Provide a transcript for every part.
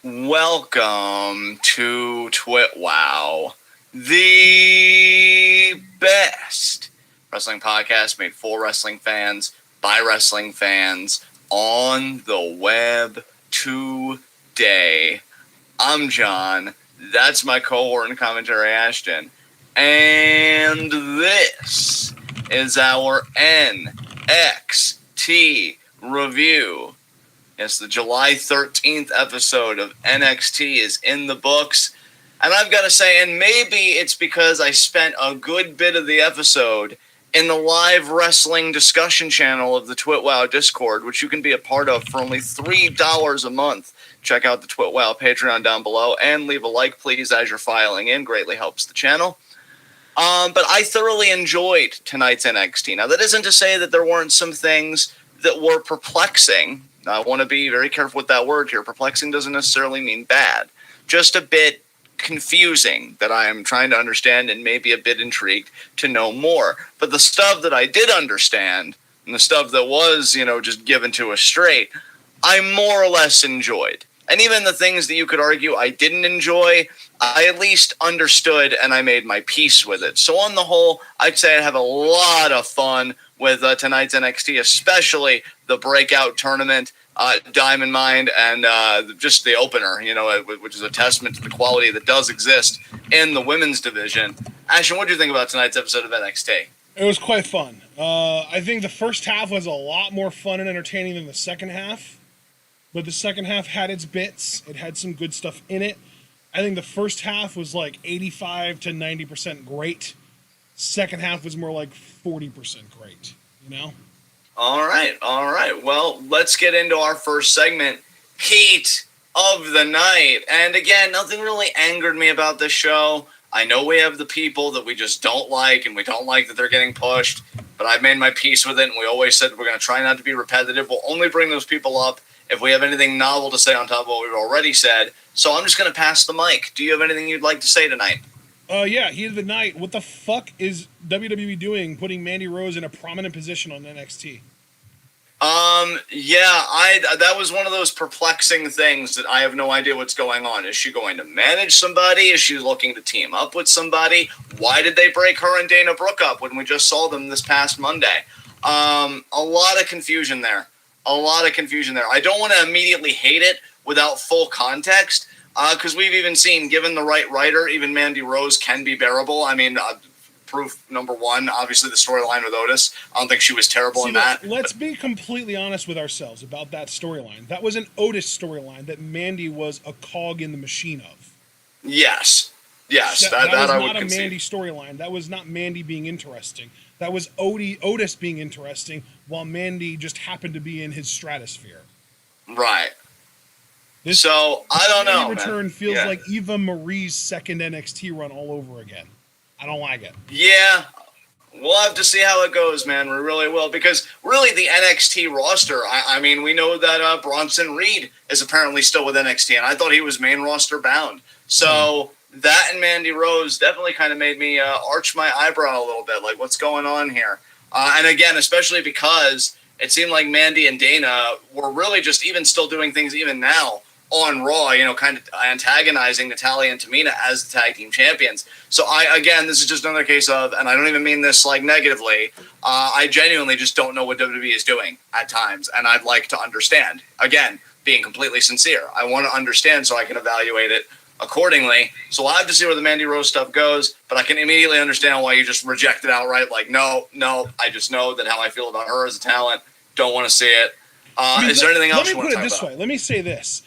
Welcome to TWitWoW, the best wrestling podcast made for wrestling fans, by wrestling fans, on the web today. I'm John, that's my cohort and commentary Ashton, and this is our NXT review. Yes, the July 13th episode of NXT is in the books. And I've got to say, and maybe it's because I spent a good bit of the episode in the live wrestling discussion channel of the TWitWoW Discord, which you can be a part of for only $3 a month. Check out the TWitWoW Patreon down below and leave a like, please, as you're filing in. Greatly helps the channel. But I thoroughly enjoyed tonight's NXT. Now, that isn't to say that there weren't some things that were perplexing. I want to be very careful with that word here. Perplexing doesn't necessarily mean bad. Just a bit confusing that I am trying to understand and maybe a bit intrigued to know more. But the stuff that I did understand and the stuff that was, just given to us straight, I more or less enjoyed. And even the things that you could argue I didn't enjoy, I at least understood and I made my peace with it. So on the whole, I'd say I have a lot of fun with tonight's NXT, especially the breakout tournament, Diamond Mine, and just the opener, which is a testament to the quality that does exist in the women's division. Ashton, what do you think about tonight's episode of NXT? It was quite fun. I think the first half was a lot more fun and entertaining than the second half, but the second half had its bits. It had some good stuff in it. I think the first half was like 85 to 90% great. Second half was more like 40% great, All right. Well, let's get into our first segment, Heat of the Night. And again, nothing really angered me about this show. I know we have the people that we just don't like, and we don't like that they're getting pushed, but I've made my peace with it, and we always said we're going to try not to be repetitive. We'll only bring those people up if we have anything novel to say on top of what we've already said. So I'm just going to pass the mic. Do you have anything you'd like to say tonight? Yeah, Heat of the Night. What the fuck is WWE doing putting Mandy Rose in a prominent position on NXT? That was one of those perplexing things that I have no idea what's going on. Is she going to manage somebody? Is she looking to team up with somebody? Why did they break her and Dana Brooke up when we just saw them this past Monday? A lot of confusion there. I don't want to immediately hate it without full context, because we've even seen, given the right writer, even Mandy Rose can be bearable. I mean, proof number one, obviously the storyline with Otis. I don't think she was terrible in that. Let's be completely honest with ourselves about that storyline. That was an Otis storyline that Mandy was a cog in the machine of. Yes, that was I would not a concede. Mandy storyline. That was not Mandy being interesting. That was Otis being interesting, while Mandy just happened to be in his stratosphere. Right. This I don't know. Return feels like Eva Marie's second NXT run all over again. I don't like it. Yeah, we'll have to see how it goes, man. We really will, because really the NXT roster, I mean, we know that Bronson Reed is apparently still with NXT, and I thought he was main roster bound. So that and Mandy Rose definitely kind of made me arch my eyebrow a little bit, like what's going on here? And again, especially because it seemed like Mandy and Dana were really just even still doing things even now on Raw, kind of antagonizing Natalya and Tamina as the tag team champions. So this is just another case of, and I don't even mean this like negatively, I genuinely just don't know what WWE is doing at times, and I'd like to understand. Again, being completely sincere, I want to understand so I can evaluate it accordingly. So we'll have to see where the Mandy Rose stuff goes, but I can immediately understand why you just reject it outright. Like, no, I just know that how I feel about her as a talent. Don't want to see it. Is there anything else you want to talk about? Let me put it this way. Let me say this.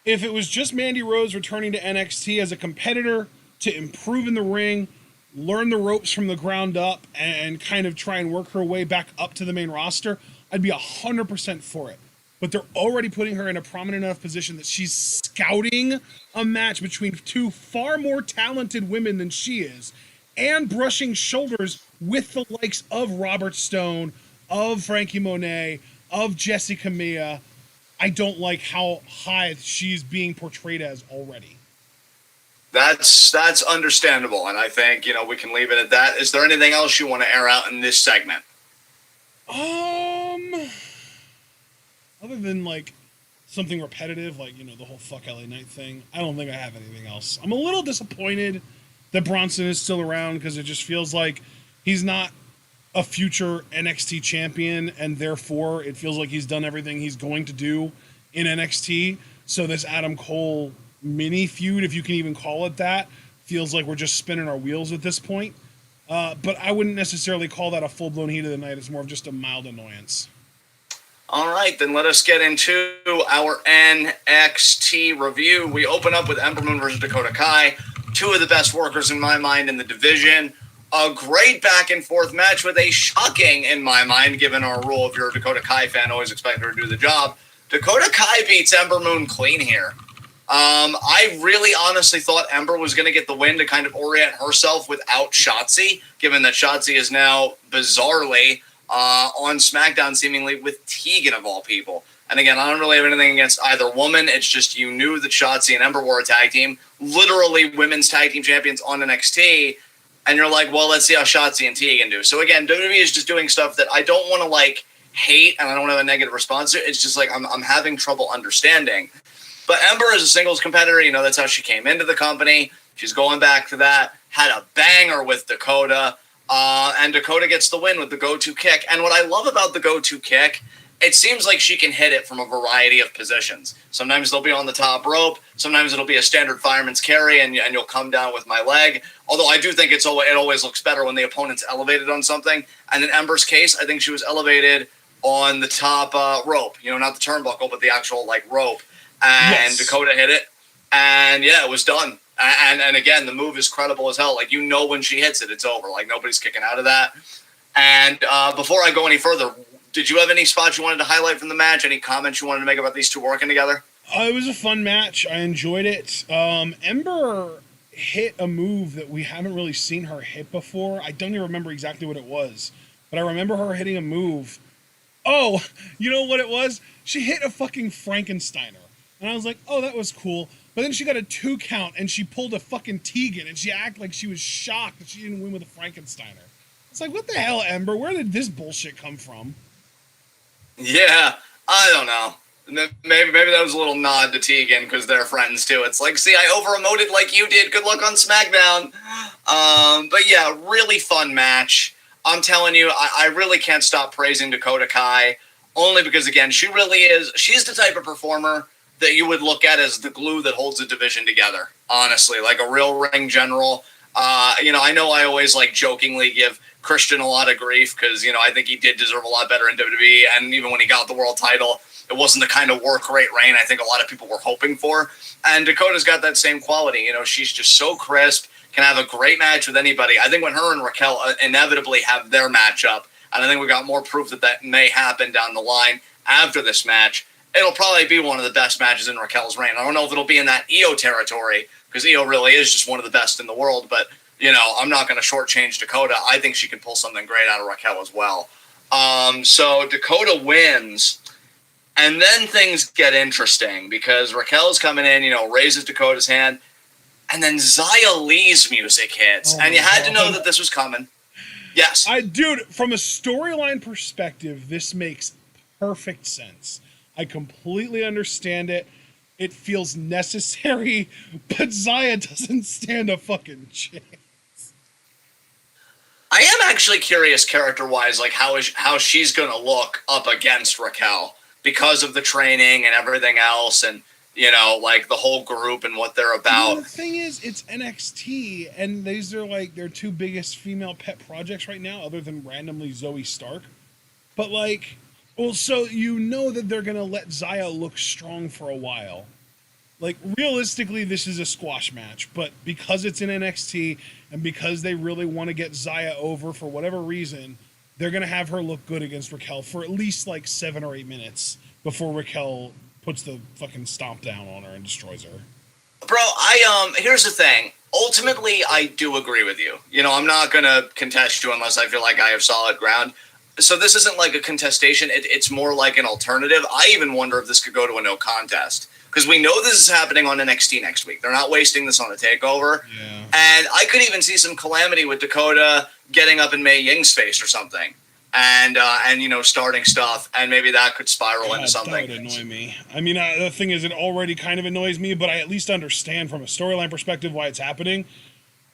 If it was just Mandy Rose returning to NXT as a competitor to improve in the ring, learn the ropes from the ground up, and kind of try and work her way back up to the main roster, I'd be 100% for it. But they're already putting her in a prominent enough position that she's scouting a match between two far more talented women than she is, and brushing shoulders with the likes of Robert Stone, of Frankie Monet, of Jessica Mia. I don't like how high she's being portrayed as already. That's understandable, and I think, we can leave it at that. Is there anything else you want to air out in this segment? Other than, something repetitive, like, the whole fuck LA Knight thing. I don't think I have anything else. I'm a little disappointed that Bronson is still around because it just feels like he's not a future NXT champion, and therefore it feels like he's done everything he's going to do in NXT. So this Adam Cole mini feud, if you can even call it that, feels like we're just spinning our wheels at this point. But I wouldn't necessarily call that a full-blown heat of the night. It's more of just a mild annoyance. All right, then let us get into our NXT review. We open up with Ember Moon versus Dakota Kai, two of the best workers in my mind in the division. A great back and forth match with a shocking, in my mind, given our rule, if you're a Dakota Kai fan, always expect her to do the job. Dakota Kai beats Ember Moon clean here. I really honestly thought Ember was going to get the win to kind of orient herself without Shotzi, given that Shotzi is now bizarrely on SmackDown, seemingly with Tegan of all people. And again, I don't really have anything against either woman. It's just you knew that Shotzi and Ember were a tag team, literally women's tag team champions on NXT. And you're like, well, let's see how Shotzi and Tegan do. So again, WWE is just doing stuff that I don't want to hate, and I don't have a negative response to. It's just I'm having trouble understanding. But Ember is a singles competitor. That's how she came into the company. She's going back to that. Had a banger with Dakota. And Dakota gets the win with the go-to kick. And what I love about the go-to kick, it seems like she can hit it from a variety of positions. Sometimes they'll be on the top rope. Sometimes it'll be a standard fireman's carry, and you'll come down with my leg. Although I do think it always looks better when the opponent's elevated on something. And in Ember's case, I think she was elevated on the top rope. Not the turnbuckle, but the actual rope. And yes. Dakota hit it. And yeah, it was done. And again, the move is credible as hell. When she hits it, it's over. Nobody's kicking out of that. And before I go any further, did you have any spots you wanted to highlight from the match? Any comments you wanted to make about these two working together? It was a fun match. I enjoyed it. Ember hit a move that we haven't really seen her hit before. I don't even remember exactly what it was, but I remember her hitting a move. Oh, you know what it was? She hit a fucking Frankensteiner. And I was like, oh, that was cool. But then she got a 2 count, and she pulled a fucking Tegan, and she acted like she was shocked that she didn't win with a Frankensteiner. It's like, what the hell, Ember? Where did this bullshit come from? Yeah, I don't know. Maybe that was a little nod to Tegan because they're friends too. It's like, see, I over-emoted like you did. Good luck on SmackDown. But yeah, really fun match. I'm telling you, I really can't stop praising Dakota Kai, only because, again, she's the type of performer that you would look at as the glue that holds the division together, honestly, like a real ring general. I know I always jokingly give Christian a lot of grief because, I think he did deserve a lot better in WWE, and even when he got the world title, it wasn't the kind of work rate reign I think a lot of people were hoping for. And Dakota's got that same quality. She's just so crisp, can have a great match with anybody. I think when her and Raquel inevitably have their matchup, and I think we got more proof that may happen down the line after this match, it'll probably be one of the best matches in Raquel's reign. I don't know if it'll be in that Io territory, because Io really is just one of the best in the world, but, I'm not going to shortchange Dakota. I think she can pull something great out of Raquel as well. So Dakota wins, and then things get interesting, because Raquel's coming in, raises Dakota's hand, and then Xia Li's music hits, and you had to know that this was coming. Yes. Dude, from a storyline perspective, this makes perfect sense. I completely understand it. It feels necessary, but Xia doesn't stand a fucking chance. I am actually curious character-wise, how she's going to look up against Raquel because of the training and everything else, and, the whole group and what they're about. The thing is, it's NXT, and these are, their two biggest female pet projects right now, other than randomly Zoe Stark. But, so that they're going to let Xia look strong for a while. Realistically, this is a squash match, but because it's in NXT and because they really want to get Xia over for whatever reason, they're going to have her look good against Raquel for at least 7 or 8 minutes before Raquel puts the fucking stomp down on her and destroys her. Bro, here's the thing. Ultimately, I do agree with you. I'm not going to contest you unless I feel like I have solid ground. So this isn't a contestation. It's more like an alternative. I even wonder if this could go to a no contest. Because we know this is happening on NXT next week. They're not wasting this on a takeover. Yeah. And I could even see some calamity with Dakota getting up in Mei Ying's face or something. and starting stuff, and maybe that could spiral into something. That would annoy me. I mean, the thing is, it already kind of annoys me, but I at least understand from a storyline perspective why it's happening.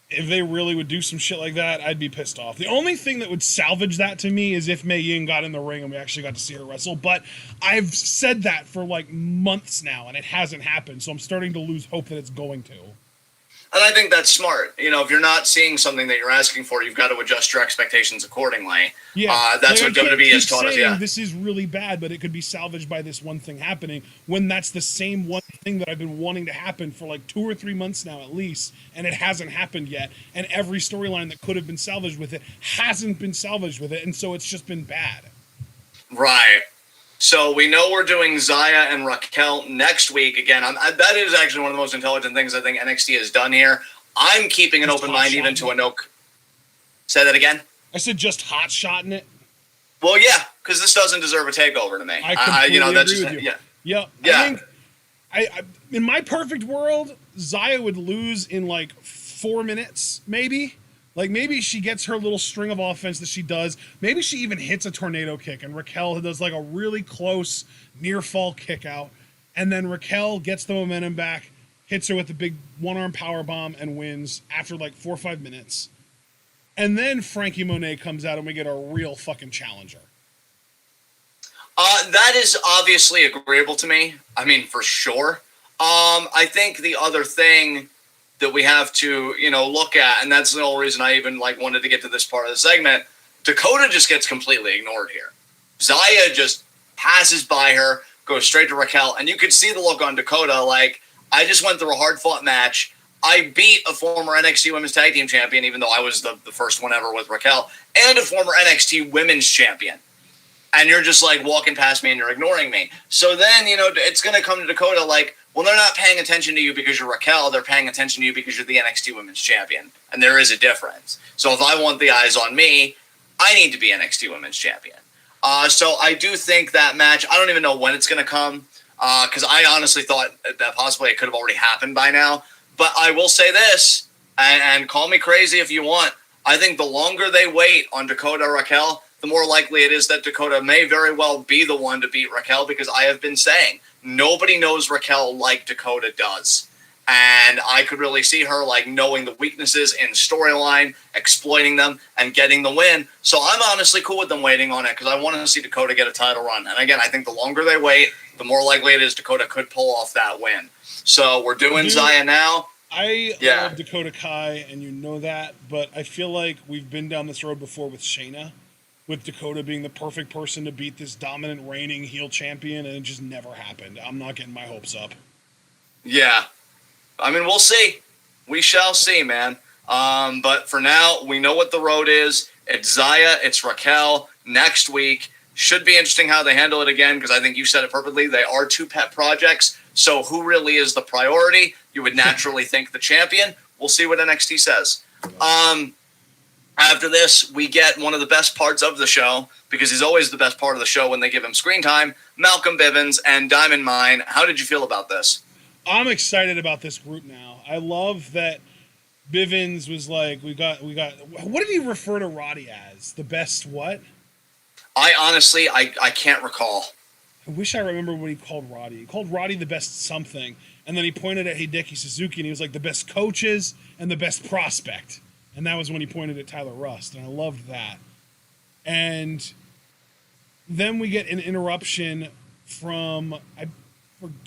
If they really would do some shit like that, I'd be pissed off. The only thing that would salvage that to me is if Mei Ying got in the ring and we actually got to see her wrestle. But I've said that for like months now, and it hasn't happened. So I'm starting to lose hope that it's going to. And I think that's smart. If you're not seeing something that you're asking for, you've got to adjust your expectations accordingly. Yeah, that's what WWE has taught us. Yeah, this is really bad, but it could be salvaged by this one thing happening. When that's the same one thing that I've been wanting to happen for like 2 or 3 months now, at least, and it hasn't happened yet. And every storyline that could have been salvaged with it hasn't been salvaged with it, and so it's just been bad. Right. So we know we're doing Xia and Raquel next week. Again, that is actually one of the most intelligent things I think NXT has done here. I'm keeping an open mind even to a no. Say that again? I said just hot-shotting it. Well, yeah, because this doesn't deserve a takeover to me. I completely agree with you. Yeah. I think in my perfect world, Xia would lose in like 4 minutes, maybe. Like, maybe she gets her little string of offense that she does. Maybe she even hits a tornado kick, and Raquel does, like, a really close near-fall kick out. And then Raquel gets the momentum back, hits her with a big one-arm powerbomb, and wins after, like, 4 or 5 minutes. And then Frankie Monet comes out, and we get a real fucking challenger. That is obviously agreeable to me. I mean, for sure. I think the other thing that we have to, look at, and that's the whole reason I even wanted to get to this part of the segment. Dakota just gets completely ignored here. Xia just passes by her, goes straight to Raquel, and you could see the look on Dakota. I just went through a hard-fought match. I beat a former NXT Women's Tag Team Champion, even though I was the first one ever with Raquel, and a former NXT Women's Champion. And you're just walking past me and you're ignoring me. So then, it's going to come to Dakota well, they're not paying attention to you because you're Raquel. They're paying attention to you because you're the NXT Women's Champion. And there is a difference. So if I want the eyes on me, I need to be NXT Women's Champion. So I do think that match, I don't even know when it's going to come, because I honestly thought that possibly it could have already happened by now. But I will say this, and call me crazy if you want, I think the longer they wait on Dakota or Raquel, the more likely it is that Dakota may very well be the one to beat Raquel, because I have been saying nobody knows Raquel like Dakota does. And I could really see her knowing the weaknesses in storyline, exploiting them, and getting the win. So I'm honestly cool with them waiting on it, because I want to see Dakota get a title run. And again, I think the longer they wait, the more likely it is Dakota could pull off that win. So we're doing Xia now. I love Dakota Kai, and you know that, but I feel like we've been down this road before with Shayna, with Dakota being the perfect person to beat this dominant reigning heel champion, and it just never happened. I'm not getting my hopes up. Yeah. I mean, we'll see. We shall see, man. But for now, we know what the road is. It's Xia, it's Raquel. Next week should be interesting how they handle it again, because I think you said it perfectly. They are two pet projects. So who really is the priority? You would naturally think the champion. We'll see what NXT says. After this, we get one of the best parts of the show, because he's always the best part of the show when they give him screen time, Malcolm Bivens and Diamond Mine. How did you feel about this? I'm excited about this group now. I love that Bivens was we got, what did he refer to Roddy as? The best what? I honestly can't recall. I wish I remember what he called Roddy. He called Roddy the best something, and then he pointed at Hideki Suzuki, and he was the best coaches and the best prospect. And that was when he pointed at Tyler Rust, and I loved that. And then we get an interruption from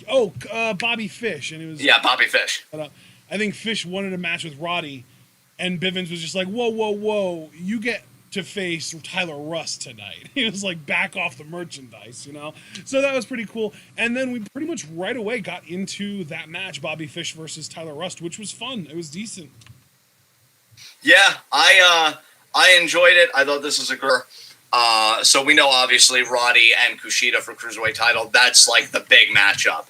Bobby Fish, and it was Bobby Fish. I think Fish wanted a match with Roddy, and Bivens was just whoa, you get to face Tyler Rust tonight. He was back off the merchandise, So that was pretty cool. And then we pretty much right away got into that match, Bobby Fish versus Tyler Rust, which was fun. It was decent. Yeah, I enjoyed it. I thought this was a good. So we know obviously Roddy and Kushida for Cruiserweight title. That's the big matchup,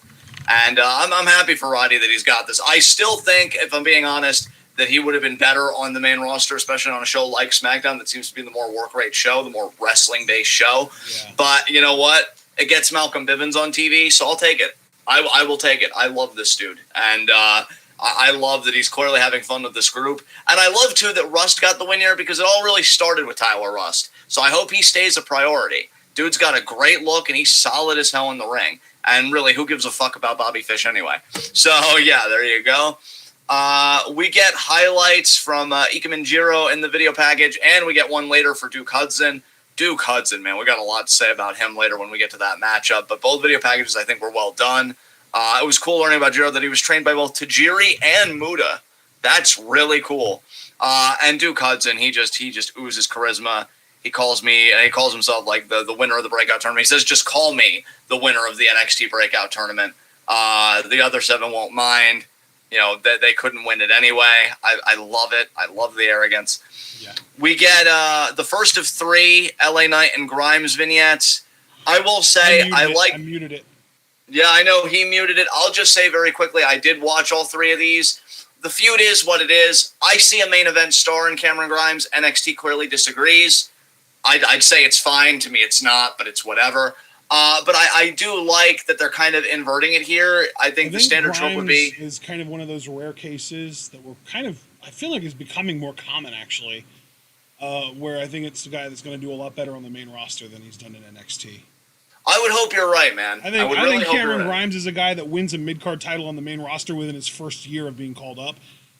and I'm happy for Roddy that he's got this. I still think, if I'm being honest, that he would have been better on the main roster, especially on a show like SmackDown that seems to be the more work rate show, the more wrestling based show. Yeah. But you know what? It gets Malcolm Bivens on TV, so I'll take it. I will take it. I love this dude, and I love that he's clearly having fun with this group. And I love, too, that Rust got the win here, because it all really started with Tyler Rust. So I hope he stays a priority. Dude's got a great look, and he's solid as hell in the ring. And really, who gives a fuck about Bobby Fish anyway? So, yeah, there you go. We get highlights from Ika Minjiro in the video package, and we get one later for Duke Hudson. Duke Hudson, man, we got a lot to say about him later when we get to that matchup. But both video packages, I think, were well done. It was cool learning about Jiro that he was trained by both Tajiri and Muda. That's really cool. And Duke Hudson, he just oozes charisma. He calls me, and he calls himself like the winner of the breakout tournament. He says, just call me the winner of the NXT breakout tournament. The other 7 won't mind. You know, they couldn't win it anyway. I love it. I love the arrogance. Yeah. We get the first of 3 LA Knight and Grimes vignettes. I will say I muted it. Yeah, I know he muted it. I'll just say very quickly, I did watch all 3 of these. The feud is what it is. I see a main event star in Cameron Grimes. NXT clearly disagrees. I'd say it's fine. To me, it's not, but it's whatever. But I do like that they're kind of inverting it here. I think the standard trope would be... is kind of one of those rare cases that we're kind of... I feel like is becoming more common, actually. Where I think it's the guy that's going to do a lot better on the main roster than he's done in NXT. I would hope you're right, man. I think Cameron Grimes is a guy that wins a mid-card title on the main roster within his first year of being called up.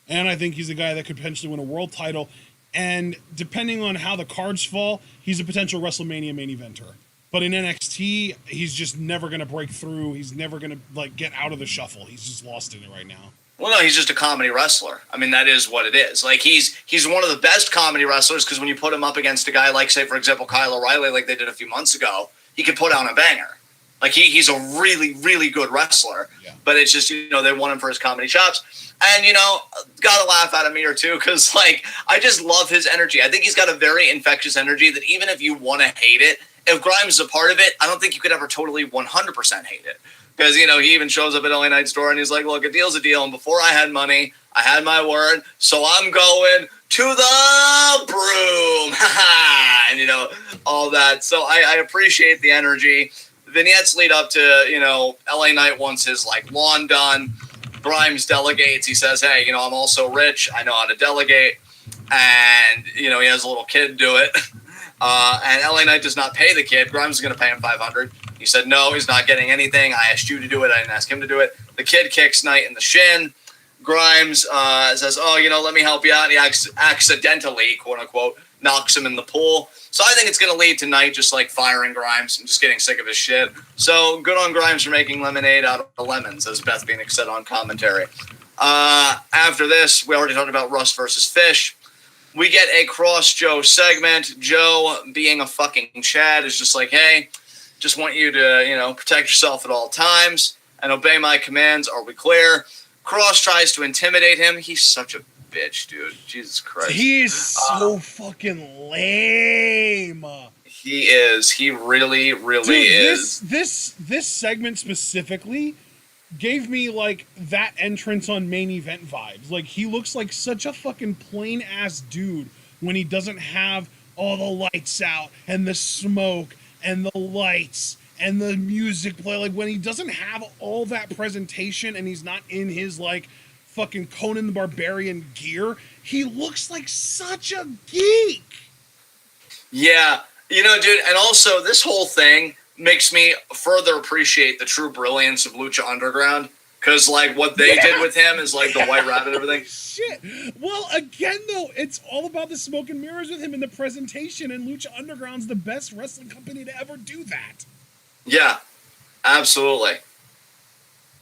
And I think he's a guy that could potentially win a world title. And depending on how the cards fall, he's a potential WrestleMania main eventer. But in NXT, he's just never going to break through. He's never going to get out of the shuffle. He's just lost in it right now. Well, no, he's just a comedy wrestler. I mean, that is what it is. Like, he's one of the best comedy wrestlers because when you put him up against a guy like, say, for example, Kyle O'Reilly, like they did a few months ago, he could put on a banger. Like, he's a really, really good wrestler. Yeah. But it's just, they want him for his comedy chops. And, got to laugh at him here, too, because, I just love his energy. I think he's got a very infectious energy that even if you want to hate it, if Grimes is a part of it, I don't think you could ever totally 100% hate it. Because, he even shows up at LA Knight's store and he's like, look, a deal's a deal. And before I had money, I had my word. So I'm going to the broom. And, all that. So I appreciate the energy. Vignettes lead up to, LA Knight wants his, lawn done. Grimes delegates. He says, hey, I'm also rich. I know how to delegate. And, he has a little kid do it. And LA Knight does not pay the kid. Grimes is going to pay him $500. He said, no, he's not getting anything. I asked you to do it. I didn't ask him to do it. The kid kicks Knight in the shin. Grimes says, let me help you out. And he accidentally, quote unquote, knocks him in the pool. So I think it's going to lead to Knight just firing Grimes and just getting sick of his shit. So good on Grimes for making lemonade out of lemons, as Beth Phoenix said on commentary. After this, we already talked about Russ versus Fish. We get a Cross Joe segment. Joe, being a fucking Chad, is just like, hey, just want you to, protect yourself at all times and obey my commands. Are we clear? Cross tries to intimidate him. He's such a bitch, dude. Jesus Christ. He is so fucking lame. He is. He really, really is. This segment specifically gave me that entrance on main event vibes. He looks like such a fucking plain ass dude when he doesn't have all the lights out and the smoke and the lights and the music play. When he doesn't have all that presentation and he's not in his fucking Conan the Barbarian gear, he looks like such a geek. Yeah, dude, and also this whole thing makes me further appreciate the true brilliance of Lucha Underground. Because, what they did with him is, the White Rabbit and everything. Shit. Well, again, though, it's all about the smoke and mirrors with him in the presentation, and Lucha Underground's the best wrestling company to ever do that. Yeah, absolutely.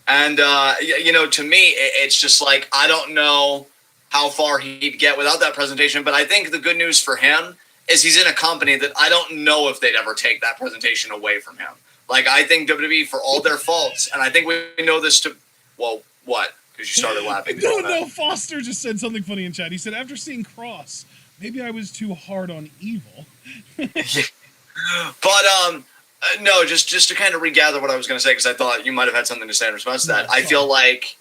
And, to me, it's just I don't know how far he'd get without that presentation, but I think the good news for him is he's in a company that I don't know if they'd ever take that presentation away from him. I think WWE, for all their faults, and I think we know this to... Well, what? Because you started laughing. No, Foster just said something funny in chat. He said, after seeing Cross, maybe I was too hard on Evil. But, no, just to kind of regather what I was going to say, because I thought you might have had something to say in response to that. No, I feel like...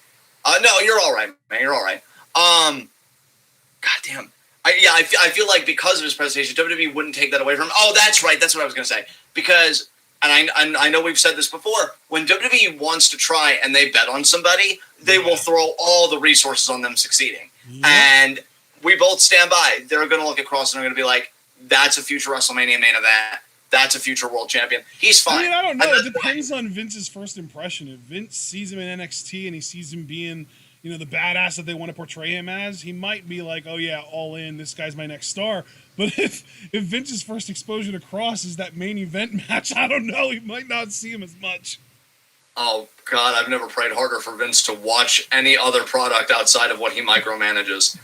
no, you're all right, man. You're all right. Goddamn. I feel like because of his presentation, WWE wouldn't take that away from him. Oh, that's right. That's what I was going to say. Because... And I know we've said this before, when WWE wants to try and they bet on somebody, they will throw all the resources on them succeeding. Yeah. And we both stand by. They're going to look at Cross and they're going to be like, that's a future WrestleMania main event. That's a future world champion. He's fine. I mean, I don't know. It depends on Vince's first impression. If Vince sees him in NXT and he sees him being, the badass that they want to portray him as, he might be like, oh yeah, all in, this guy's my next star. But if Vince's first exposure to Cross is that main event match, I don't know. He might not see him as much. Oh, God, I've never prayed harder for Vince to watch any other product outside of what he micromanages.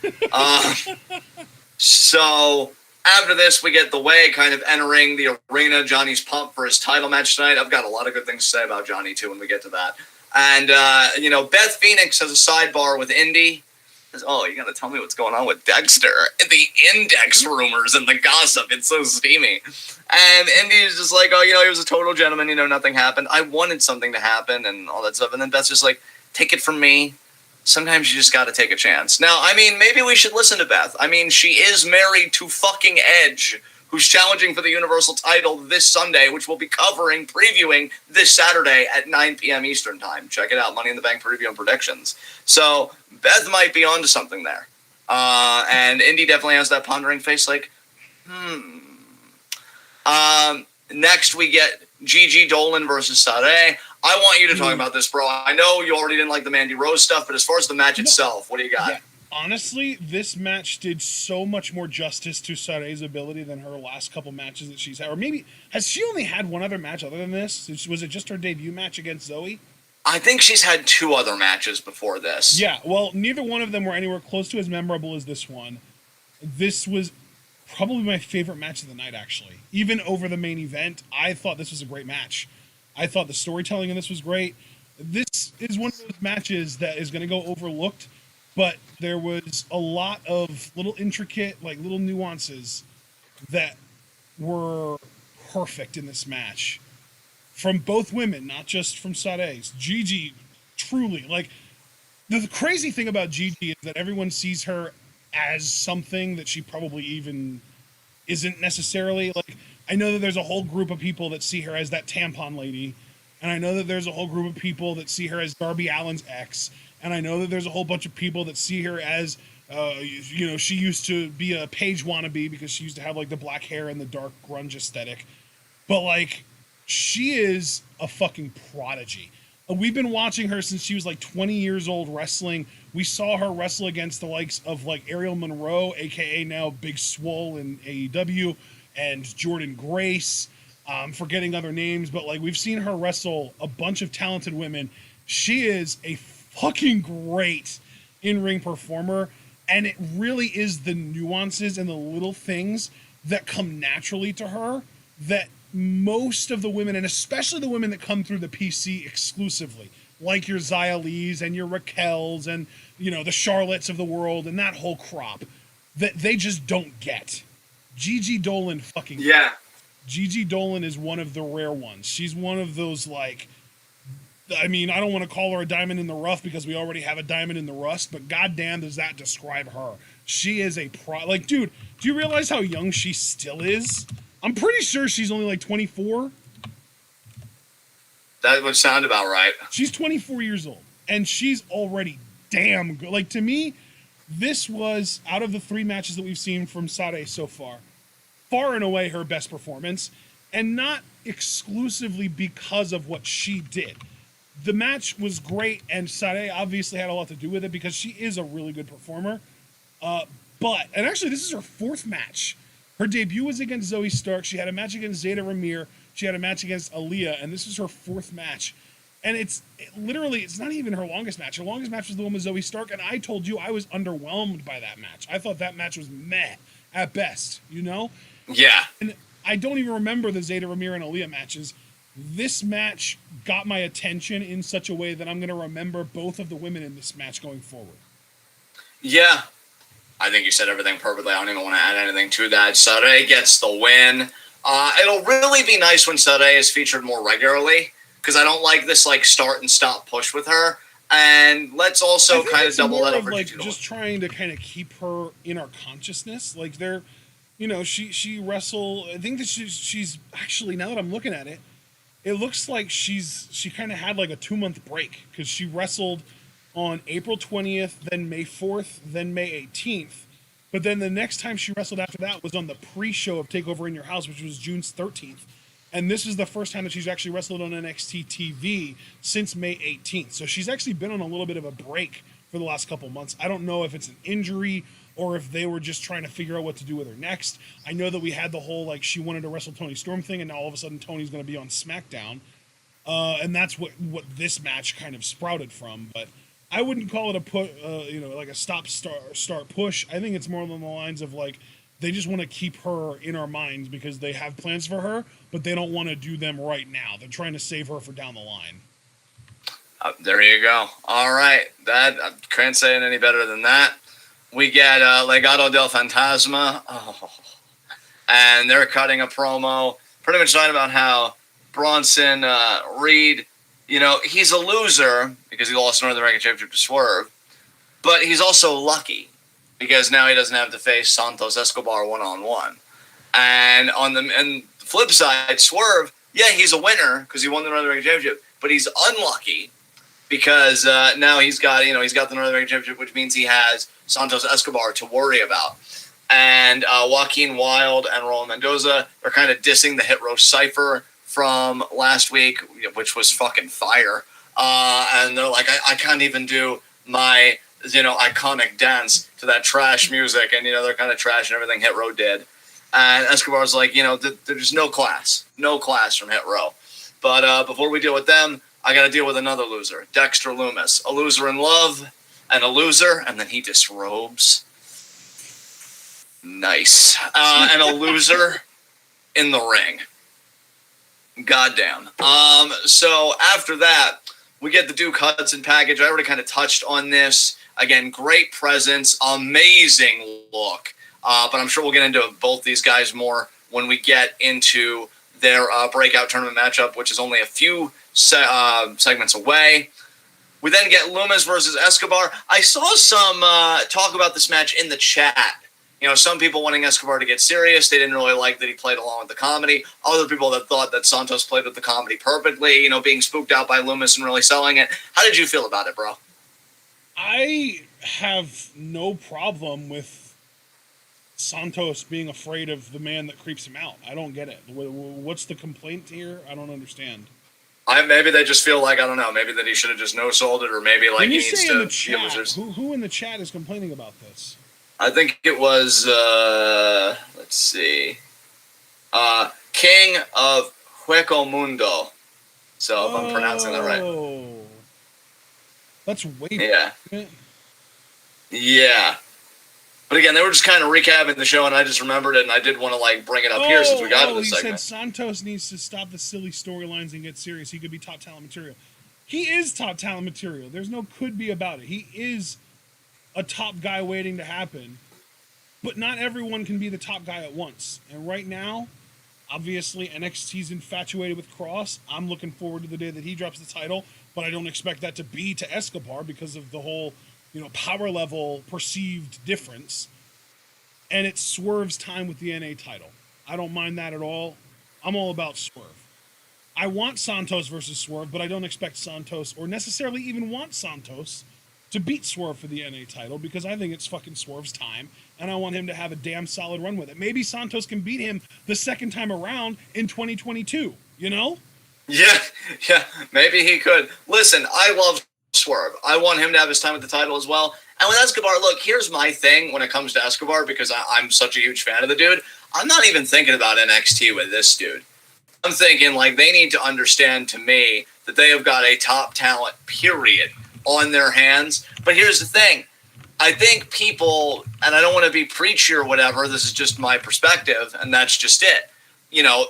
So after this, we get The Way kind of entering the arena. Johnny's pumped for his title match tonight. I've got a lot of good things to say about Johnny, too, when we get to that. And, Beth Phoenix has a sidebar with Indy. Says, oh, you got to tell me what's going on with Dexter. The index rumors and the gossip. It's so steamy. And Indy is just like, oh, he was a total gentleman. Nothing happened. I wanted something to happen and all that stuff. And then Beth's just like, take it from me. Sometimes you just got to take a chance. Now, I mean, maybe we should listen to Beth. I mean, she is married to fucking Edge, who's challenging for the Universal title this Sunday, which we'll be previewing this Saturday at 9 p.m. Eastern Time. Check it out, Money in the Bank preview and predictions. So Beth might be onto something there. And Indy definitely has that pondering face like, Next, we get Gigi Dolan versus Sade. I want you to talk about this, bro. I know you already didn't like the Mandy Rose stuff, but as far as the match itself, what do you got? Yeah. Honestly, this match did so much more justice to Sade's ability than her last couple matches that she's had. Or maybe, has she only had one other match other than this? Was it just her debut match against Zoe? I think she's had 2 other matches before this. Yeah, well, neither one of them were anywhere close to as memorable as this one. This was probably my favorite match of the night, actually. Even over the main event, I thought this was a great match. I thought the storytelling in this was great. This is one of those matches that is going to go overlooked, but there was a lot of little intricate, little nuances that were perfect in this match. From both women, not just from Sade's. Gigi, truly, the crazy thing about Gigi is that everyone sees her as something that she probably even isn't necessarily. I know that there's a whole group of people that see her as that tampon lady, and I know that there's a whole group of people that see her as Darby Allin's ex, and I know that there's a whole bunch of people that see her as, she used to be a Paige wannabe because she used to have the black hair and the dark grunge aesthetic, but she is a fucking prodigy. We've been watching her since she was 20 years old wrestling. We saw her wrestle against the likes of Ariel Monroe, aka now Big Swole in AEW, and Jordan Grace. Forgetting other names, but we've seen her wrestle a bunch of talented women. She is a fucking great in-ring performer, and it really is the nuances and the little things that come naturally to her that most of the women, and especially the women that come through the PC exclusively, like your Xia Lees and your Raquels and, the Charlottes of the world and that whole crop, that they just don't get. Gigi Dolan fucking... Yeah. Gigi Dolan is one of the rare ones. She's one of those, I don't want to call her a diamond in the rough because we already have a diamond in the rust, but goddamn does that describe her. She is a dude, do you realize how young she still is? I'm pretty sure she's only 24. That would sound about right. She's 24 years old, and she's already damn good. To me, this was, out of the 3 matches that we've seen from Sade so far and away her best performance, and not exclusively because of what she did. The match was great, and Sade obviously had a lot to do with it because she is a really good performer. And actually, this is her 4th match. Her debut was against Zoe Stark. She had a match against Zeta Ramir. She had a match against Aaliyah, and this is her 4th match. And it's not even her longest match. Her longest match was the one with Zoe Stark, and I told you I was underwhelmed by that match. I thought that match was meh at best, Yeah. And I don't even remember the Zeta Ramir and Aaliyah matches. This match got my attention in such a way that I'm going to remember both of the women in this match going forward. Yeah. I think you said everything perfectly. I don't even want to add anything to that. Sade gets the win. It'll really be nice when Sade is featured more regularly, because I don't like this start and stop push with her. And let's also kind of double that over. Just trying to kind of keep her in our consciousness. She wrestled. I think that she's actually, now that I'm looking at it, it looks like she kind of had a 2-month break, because she wrestled on April 20th, then May 4th, then May 18th. But then the next time she wrestled after that was on the pre-show of Takeover in Your House, which was June 13th. And this is the first time that she's actually wrestled on NXT TV since May 18th. So she's actually been on a little bit of a break for the last couple months. I don't know if it's an injury or if they were just trying to figure out what to do with her next. I know that we had the whole, like, she wanted to wrestle Toni Storm thing, and now all of a sudden Toni's going to be on SmackDown. And that's what this match kind of sprouted from. But I wouldn't call it like a start push. I think it's more along the lines of, like, they just want to keep her in our minds because they have plans for her, but they don't want to do them right now. They're trying to save her for down the line. There you go. All right. That I can't say it any better than that. We get Legado del Fantasma. Oh. And they're cutting a promo pretty much talking about how Bronson Reed, he's a loser because he lost the North American Championship to Swerve, but he's also lucky because now he doesn't have to face Santos Escobar one-on-one. And on the flip side, Swerve, yeah, he's a winner because he won the North American Championship, but he's unlucky because now he's got the North American Championship, which means he has Santos Escobar to worry about. And Joaquin Wilde and Roland Mendoza are kind of dissing the Hit Row Cypher from last week, which was fucking fire. And they're like, I can't even do my iconic dance to that trash music, and they're kind of trashing everything Hit Row did. And Escobar's like, there's no class from Hit Row. But before we deal with them, I got to deal with another loser, Dexter Lumis, a loser in love and a loser, and then he disrobes. Nice. And a loser in the ring. Goddamn. So after that, we get the Duke Hudson package. I already kind of touched on this. Again, great presence, amazing look. But I'm sure we'll get into both these guys more when we get into their breakout tournament matchup, which is only a few segments away. We then get Lumis versus Escobar. I saw some talk about this match in the chat. Some people wanting Escobar to get serious. They didn't really like that he played along with the comedy. Other people that thought that Santos played with the comedy perfectly, being spooked out by Lumis and really selling it. How did you feel about it, bro? I have no problem with Santos being afraid of the man that creeps him out. I don't get it. What's the complaint here? I don't understand. Maybe they just feel like, I don't know, maybe that he should have just no-sold it, or maybe like he needs to... Chat, who in the chat is complaining about this? I think it was, let's see, King of Hueco Mundo. So if I'm pronouncing that right. That's way Yeah. Yeah. But again, they were just kind of recapping the show, and I just remembered it, and I did want to bring it up here since we got to this segment. He said Santos needs to stop the silly storylines and get serious. He could be top talent material. He is top talent material. There's no could be about it. He is a top guy waiting to happen, but not everyone can be the top guy at once. And right now, obviously, NXT's infatuated with Cross. I'm looking forward to the day that he drops the title, but I don't expect that to be to Escobar because of the whole, power level perceived difference. And it's Swerve's time with the NA title. I don't mind that at all. I'm all about Swerve. I want Santos versus Swerve, but I don't expect Santos, or necessarily even want Santos, to beat Swerve for the NA title, because I think it's fucking Swerve's time, and I want him to have a damn solid run with it. Maybe Santos can beat him the second time around in 2022, Yeah, maybe he could. Listen, I love Swerve. I want him to have his time with the title as well. And with Escobar, look, here's my thing when it comes to Escobar, because I'm such a huge fan of the dude. I'm not even thinking about NXT with this dude. I'm thinking, they need to understand, to me, that they have got a top talent, period, on their hands. But here's the thing. I think people, and I don't want to be preachy or whatever, this is just my perspective, and that's just it.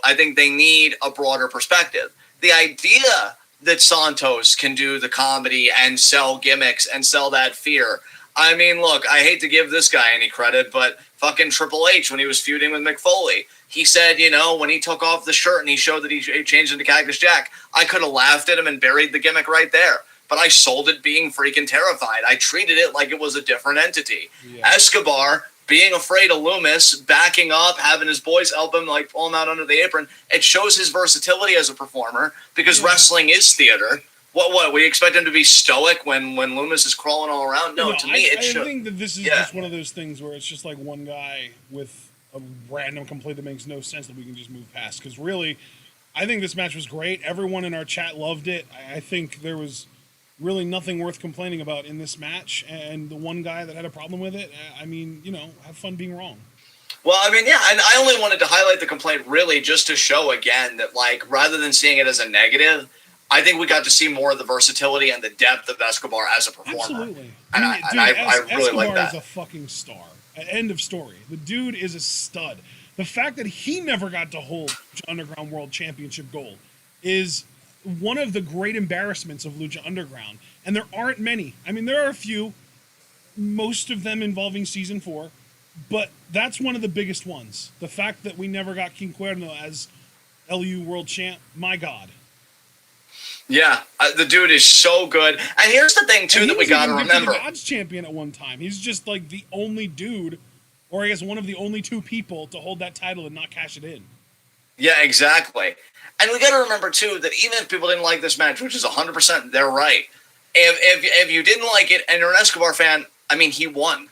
I think they need a broader perspective. The idea that Santos can do the comedy and sell gimmicks and sell that fear. I mean, look, I hate to give this guy any credit, but fucking Triple H, when he was feuding with Mick Foley, he said, when he took off the shirt and he showed that he changed into Cactus Jack, I could have laughed at him and buried the gimmick right there. But I sold it being freaking terrified. I treated it like it was a different entity. Yeah. Escobar, being afraid of Lumis, backing up, having his boys help him, pull him out under the apron, it shows his versatility as a performer, because wrestling is theater. What? We expect him to be stoic when Loomis is crawling all around? No, to me, I think that this is just one of those things where it's just like one guy with a random complaint that makes no sense that we can just move past. Because really, I think this match was great. Everyone in our chat loved it. I think there was really nothing worth complaining about in this match. And the one guy that had a problem with it, I mean, have fun being wrong. Well, I mean, yeah, and I only wanted to highlight the complaint really just to show again that, like, rather than seeing it as a negative, I think we got to see more of the versatility and the depth of Escobar as a performer. Absolutely. And I really Escobar like that. is a fucking star. End of story. The dude is a stud. The fact that he never got to hold Lucha Underground World Championship gold is one of the great embarrassments of Lucha Underground. And there aren't many. I mean, there are a few, most of them involving Season 4, but that's one of the biggest ones. The fact that we never got King Cuerno as LU World Champ, my God. Yeah, the dude is so good. And here's the thing, too, that we got to remember. He was God's champion at one time. He's just like the only dude, or I guess one of the only two people to hold that title and not cash it in. Yeah, exactly. And we got to remember, too, that even if people didn't like this match, which is 100% they're right, if you didn't like it and you're an Escobar fan, I mean, he won.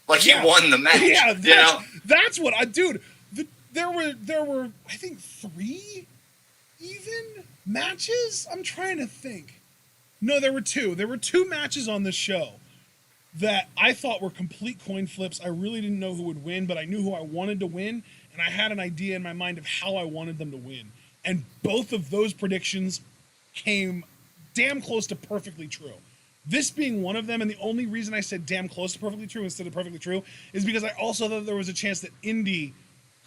Like, he won the match. Yeah, that's what I... Dude, there were, I think, 3 even matches? I'm trying to think. No, there were 2. There were 2 matches on this show that I thought were complete coin flips. I really didn't know who would win, but I knew who I wanted to win, and I had an idea in my mind of how I wanted them to win. And both of those predictions came damn close to perfectly true. This being one of them, and the only reason I said damn close to perfectly true instead of perfectly true is because I also thought there was a chance that Indy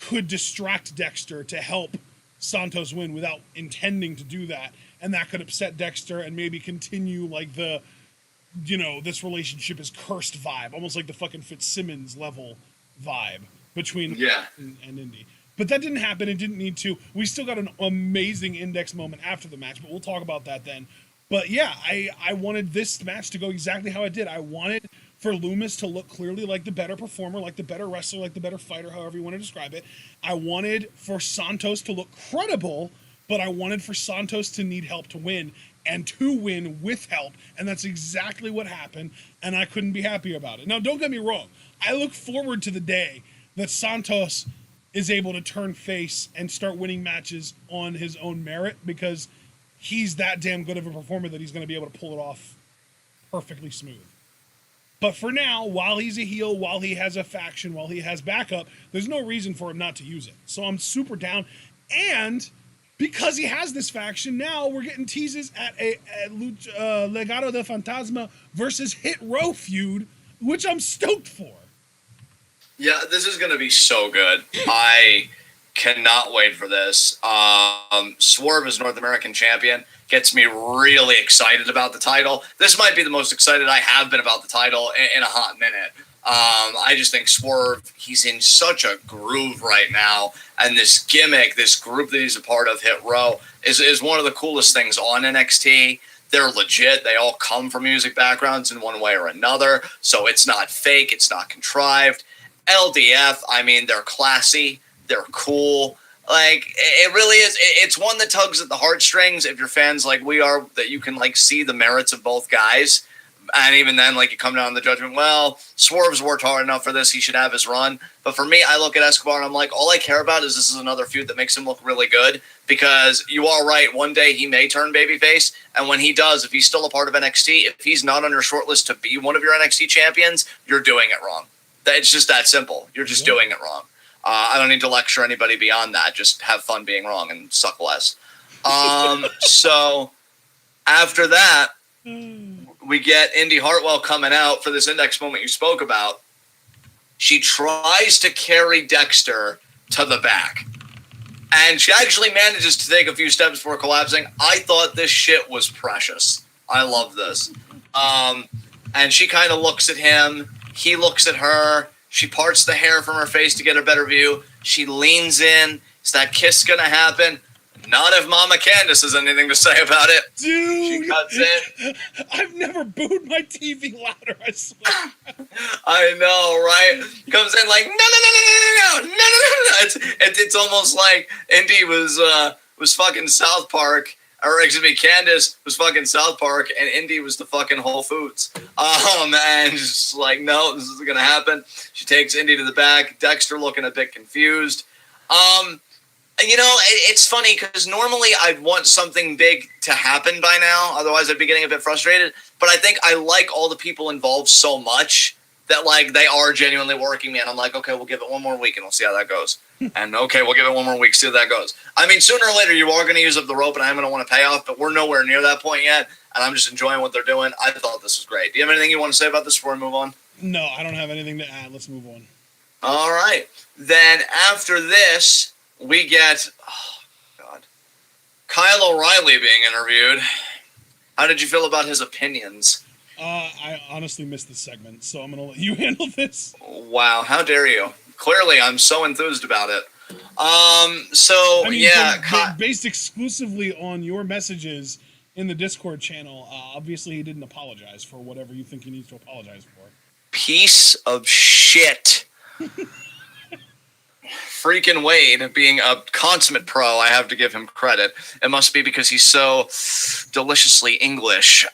could distract Dexter to help Santos win without intending to do that, and that could upset Dexter and maybe continue like the, this relationship is cursed vibe, almost like the fucking Fitzsimmons level vibe between and Indy. But that didn't happen. It didn't need to. We still got an amazing Index moment after the match, but we'll talk about that then. But yeah, I wanted this match to go exactly how it did. I wanted for Loomis to look clearly like the better performer, like the better wrestler, like the better fighter, however you want to describe it. I wanted for Santos to look credible, but I wanted for Santos to need help to win, and to win with help. And that's exactly what happened, and I couldn't be happier about it. Now, don't get me wrong. I look forward to the day that Santos is able to turn face and start winning matches on his own merit, because he's that damn good of a performer that he's going to be able to pull it off perfectly smooth. But for now, while he's a heel, while he has a faction, while he has backup, there's no reason for him not to use it. So I'm super down. And because he has this faction, now we're getting teases at a Legado del Fantasma versus Hit Row feud, which I'm stoked for. Yeah, this is going to be so good. I cannot wait for this. Swerve as North American champion gets me really excited about the title. This might be the most excited I have been about the title in a hot minute. I just think Swerve, he's in such a groove right now. And this gimmick, this group that he's a part of, Hit Row, is one of the coolest things on NXT. They're legit. They all come from music backgrounds in one way or another. So it's not fake. It's not contrived. LDF, I mean, they're classy. They're cool. Like, it really is. It's one that tugs at the heartstrings if you're fans like we are, that you can, like, see the merits of both guys. And even then, like, you come down to the judgment, well, Swerve's worked hard enough for this. He should have his run. But for me, I look at Escobar and I'm like, all I care about is this is another feud that makes him look really good. Because you are right. One day he may turn babyface. And when he does, if he's still a part of NXT, if he's not on your short list to be one of your NXT champions, you're doing it wrong. It's just that simple. You're just doing it wrong. I don't need to lecture anybody beyond that. Just have fun being wrong and suck less. So after that, we get Indy Hartwell coming out for this Index moment you spoke about. She tries to carry Dexter to the back. And she actually manages to take a few steps before collapsing. I thought this shit was precious. I love this. And she kind of looks at him. He looks at her. She parts the hair from her face to get a better view. She leans in. Is that kiss going to happen? Not if Mama Candace has anything to say about it. Dude! She cuts in. I've never booed my TV louder, I swear. I know, right? Comes in like, no. It's almost like Indy was fucking South Park, or excuse me, Candace was fucking South Park, and Indy was the fucking Whole Foods. And just like, no, this isn't gonna happen. She takes Indy to the back. Dexter looking a bit confused. You know, it's funny because normally I'd want something big to happen by now. Otherwise, I'd be getting a bit frustrated. But I think I like all the people involved so much that, like, they are genuinely working me. And I'm like, okay, we'll give it one more week and we'll see how that goes. And, okay, we'll give it one more week, see how that goes. I mean, sooner or later, you are going to use up the rope and I'm going to want to pay off. But we're nowhere near that point yet. And I'm just enjoying what they're doing. I thought this was great. Do you have anything you want to say about this before we move on? No, I don't have anything to add. Let's move on. All right. Then after this, we get, Kyle O'Reilly being interviewed. How did you feel about his opinions? I honestly missed this segment, so I'm going to let you handle this. Wow, how dare you? Clearly, I'm so enthused about it. Based exclusively on your messages in the Discord channel, obviously he didn't apologize for whatever you think he needs to apologize for. Piece of shit. Freaking Wade, being a consummate pro, I have to give him credit. It must be because he's so deliciously English.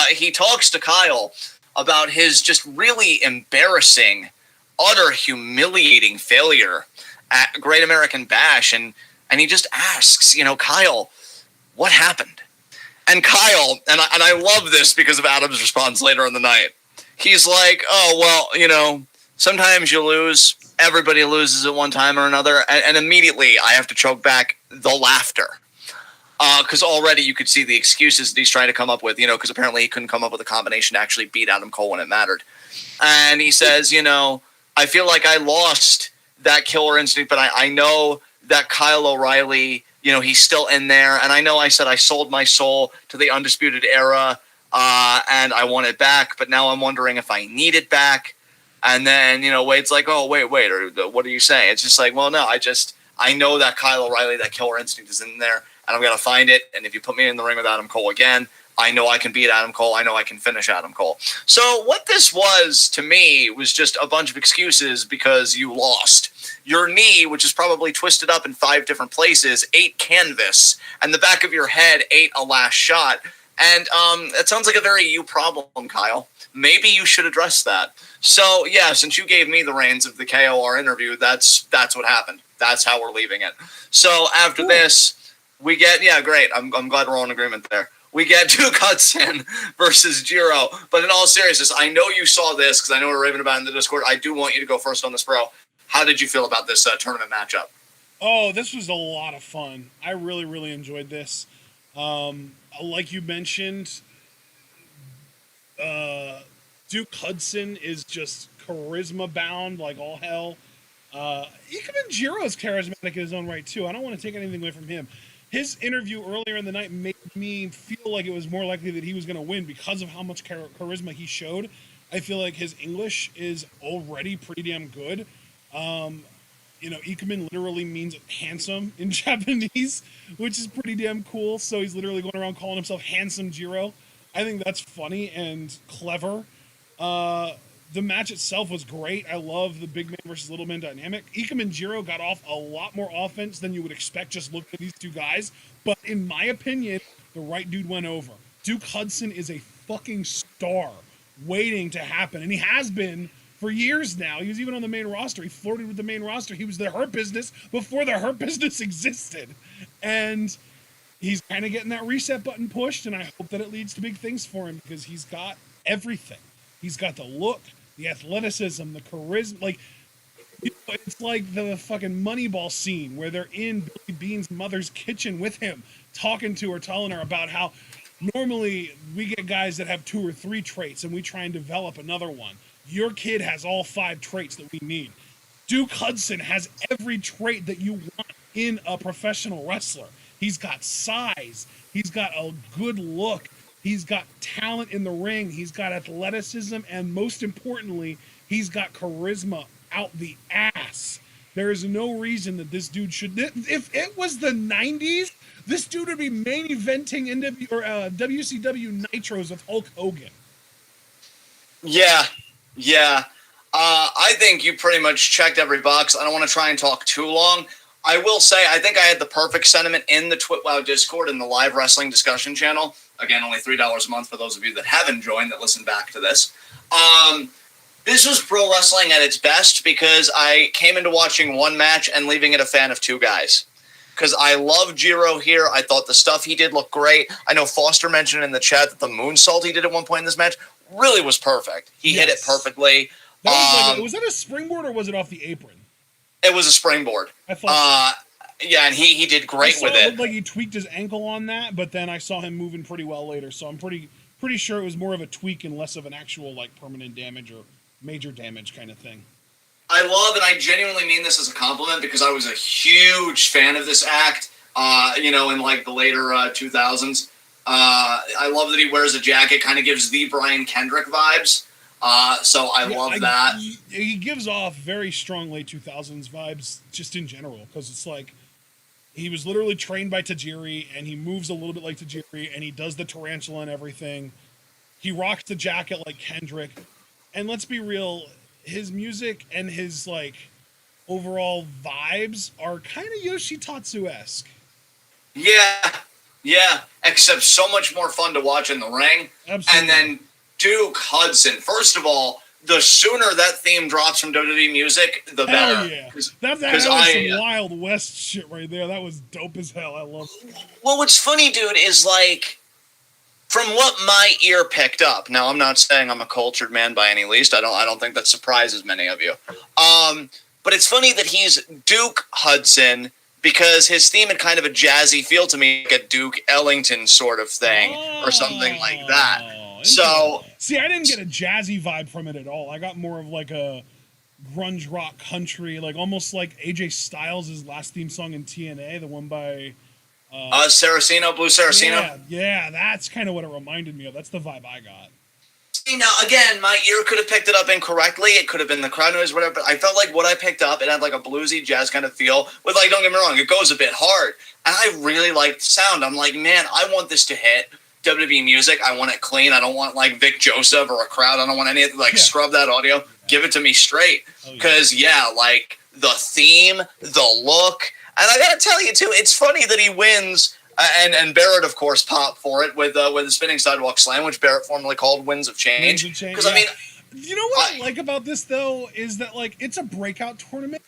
He talks to Kyle about his just really embarrassing, utter humiliating failure at Great American Bash, and he just asks, Kyle, what happened? And Kyle, and I love this because of Adam's response later in the night. He's like, oh, well, sometimes you lose. Everybody loses at one time or another. And immediately I have to choke back the laughter. Because already you could see the excuses that he's trying to come up with, because apparently he couldn't come up with a combination to actually beat Adam Cole when it mattered. And he says, I feel like I lost that killer instinct, but I know that Kyle O'Reilly, he's still in there. And I know I said I sold my soul to the Undisputed Era and I want it back, but now I'm wondering if I need it back. And then, Wade's like, oh, wait, or what are you saying? It's just like, well, no, I know that Kyle O'Reilly, that killer instinct is in there, and I'm going to find it. And if you put me in the ring with Adam Cole again, I know I can beat Adam Cole. I know I can finish Adam Cole. So what this was to me was just a bunch of excuses because you lost. Your knee, which is probably twisted up in 5 different places, ate canvas, and the back of your head ate a last shot. And it sounds like a very you problem, Kyle. Maybe you should address that. So, yeah, since you gave me the reins of the KOR interview, that's what happened. That's how we're leaving it. So, after this, we get, yeah, great. I'm glad we're all in agreement there. We get Duke Hudson versus Jiro. But in all seriousness, I know you saw this because I know we're raving about it in the Discord. I do want you to go first on this, bro. How did you feel about this tournament matchup? Oh, this was a lot of fun. I really, really enjoyed this. Like you mentioned, Duke Hudson is just charisma bound like all hell. Even Jiro is charismatic in his own right too. I don't want to take anything away from him. His interview earlier in the night made me feel like it was more likely that he was going to win because of how much charisma he showed. I feel like his English is already pretty damn good. Ikemen literally means handsome in Japanese, which is pretty damn cool. So he's literally going around calling himself Handsome Jiro. I think that's funny and clever. The match itself was great. I love the big man versus little man dynamic. Ikemen Jiro got off a lot more offense than you would expect just looking at these two guys. But in my opinion, the right dude went over. Duke Hudson is a fucking star waiting to happen. And he has been for years now. He was even on the main roster. He flirted with the main roster. He was the Hurt Business before the Hurt Business existed. And he's kind of getting that reset button pushed, and I hope that it leads to big things for him because he's got everything. He's got the look, the athleticism, the charisma. It's like the fucking Moneyball scene where they're in Billy Bean's mother's kitchen with him, talking to her, telling her about how normally we get guys that have 2 or 3 traits and we try and develop another one. Your kid has all 5 traits that we need. Duke Hudson has every trait that you want in a professional wrestler. He's got size. He's got a good look. He's got talent in the ring. He's got athleticism. And most importantly, he's got charisma out the ass. There is no reason that this dude should... If it was the 90s, this dude would be main eventing WCW Nitros with Hulk Hogan. Yeah. I think you pretty much checked every box. I don't want to try and talk too long. I will say, I think I had the perfect sentiment in the TWitWoW Discord in the live wrestling discussion channel. Again, only $3 a month for those of you that haven't joined that listen back to this. This was pro wrestling at its best because I came into watching one match and leaving it a fan of two guys. Because I love Jiro here. I thought the stuff he did looked great. I know Foster mentioned in the chat that the moonsault he did at one point in this match really was perfect. He hit it perfectly. That was that a springboard or was it off the apron? It was a springboard. I thought yeah, and he did great with it. It looked like he tweaked his ankle on that, but then I saw him moving pretty well later, so I'm pretty sure it was more of a tweak and less of an actual like permanent damage or major damage kind of thing. I love, and I genuinely mean this as a compliment because I was a huge fan of this act, in like the later 2000s. I love that he wears a jacket, kind of gives the Brian Kendrick vibes. So I love that. He gives off very strong late 2000s vibes just in general because it's like he was literally trained by Tajiri and he moves a little bit like Tajiri and he does the tarantula and everything. He rocks the jacket like Kendrick. And let's be real, his music and his like overall vibes are kind of Yoshitatsu-esque. Yeah, except so much more fun to watch in the ring. Absolutely. And then Duke Hudson. First of all, the sooner that theme drops from WWE music, the better. Hell yeah. That was some Wild West shit right there. That was dope as hell. I love it. Well, what's funny, dude, is like, from what my ear picked up, now I'm not saying I'm a cultured man by any least. I don't think that surprises many of you. But it's funny that he's Duke Hudson because his theme had kind of a jazzy feel to me, like a Duke Ellington sort of thing or something like that. So, see, I didn't get a jazzy vibe from it at all. I got more of like a grunge rock country, like almost like AJ Styles' last theme song in TNA, the one by Saraceno, Blue Saraceno. Yeah, that's kind of what it reminded me of. That's the vibe I got. See, now again, my ear could have picked it up incorrectly. It could have been the crowd noise, whatever. But I felt like what I picked up, it had like a bluesy jazz kind of feel. With like, don't get me wrong, it goes a bit hard, and I really liked the sound. I'm like, man, I want this to hit WWE music. I want it clean. I don't want like Vic Joseph or a crowd. I don't want any of scrub that audio. Give it to me straight. Because like the theme, the look, and I gotta tell you too, it's funny that he wins. And Barrett, of course, popped for it with the spinning sidewalk slam, which Barrett formerly called Winds of Change. Because I mean, you know what I like about this though is that like it's a breakout tournament,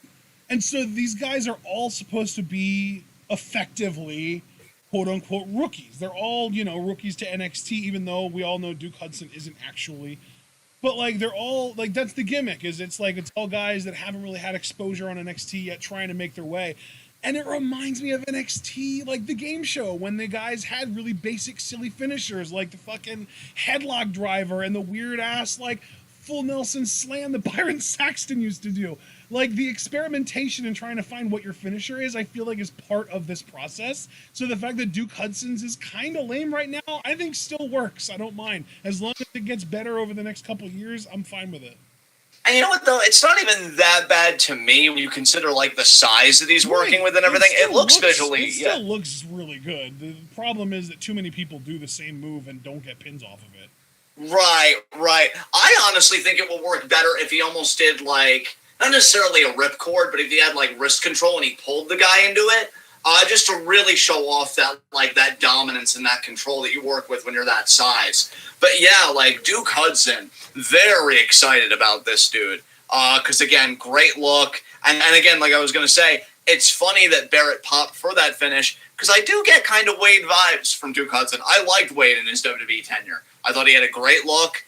and so these guys are all supposed to be effectively quote unquote rookies. They're all rookies to NXT, even though we all know Duke Hudson isn't actually. But like they're all like that's the gimmick is it's all guys that haven't really had exposure on NXT yet, trying to make their way. And it reminds me of NXT, like the game show, when the guys had really basic, silly finishers, like the fucking headlock driver and the weird-ass, like, full Nelson slam that Byron Saxton used to do. Like, the experimentation and trying to find what your finisher is, I feel like is part of this process. So the fact that Duke Hudson's is kind of lame right now, I think still works. I don't mind. As long as it gets better over the next couple of years, I'm fine with it. And you know what, though? It's not even that bad to me when you consider, like, the size that he's working with and everything. It looks visually... It still looks really good. The problem is that too many people do the same move and don't get pins off of it. Right. I honestly think it will work better if he almost did, like, not necessarily a ripcord, but if he had, like, wrist control and he pulled the guy into it, just to really show off that, like, that dominance and that control that you work with when you're that size. But yeah, like, Duke Hudson, very excited about this dude. Because, again, great look. And again, like I was going to say, it's funny that Barrett popped for that finish, because I do get kind of Wade vibes from Duke Hudson. I liked Wade in his WWE tenure. I thought he had a great look.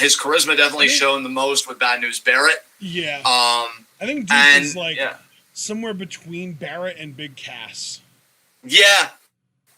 His charisma definitely shown the most with Bad News Barrett. Yeah. I think Duke is, like, somewhere between Barrett and Big Cass. Yeah.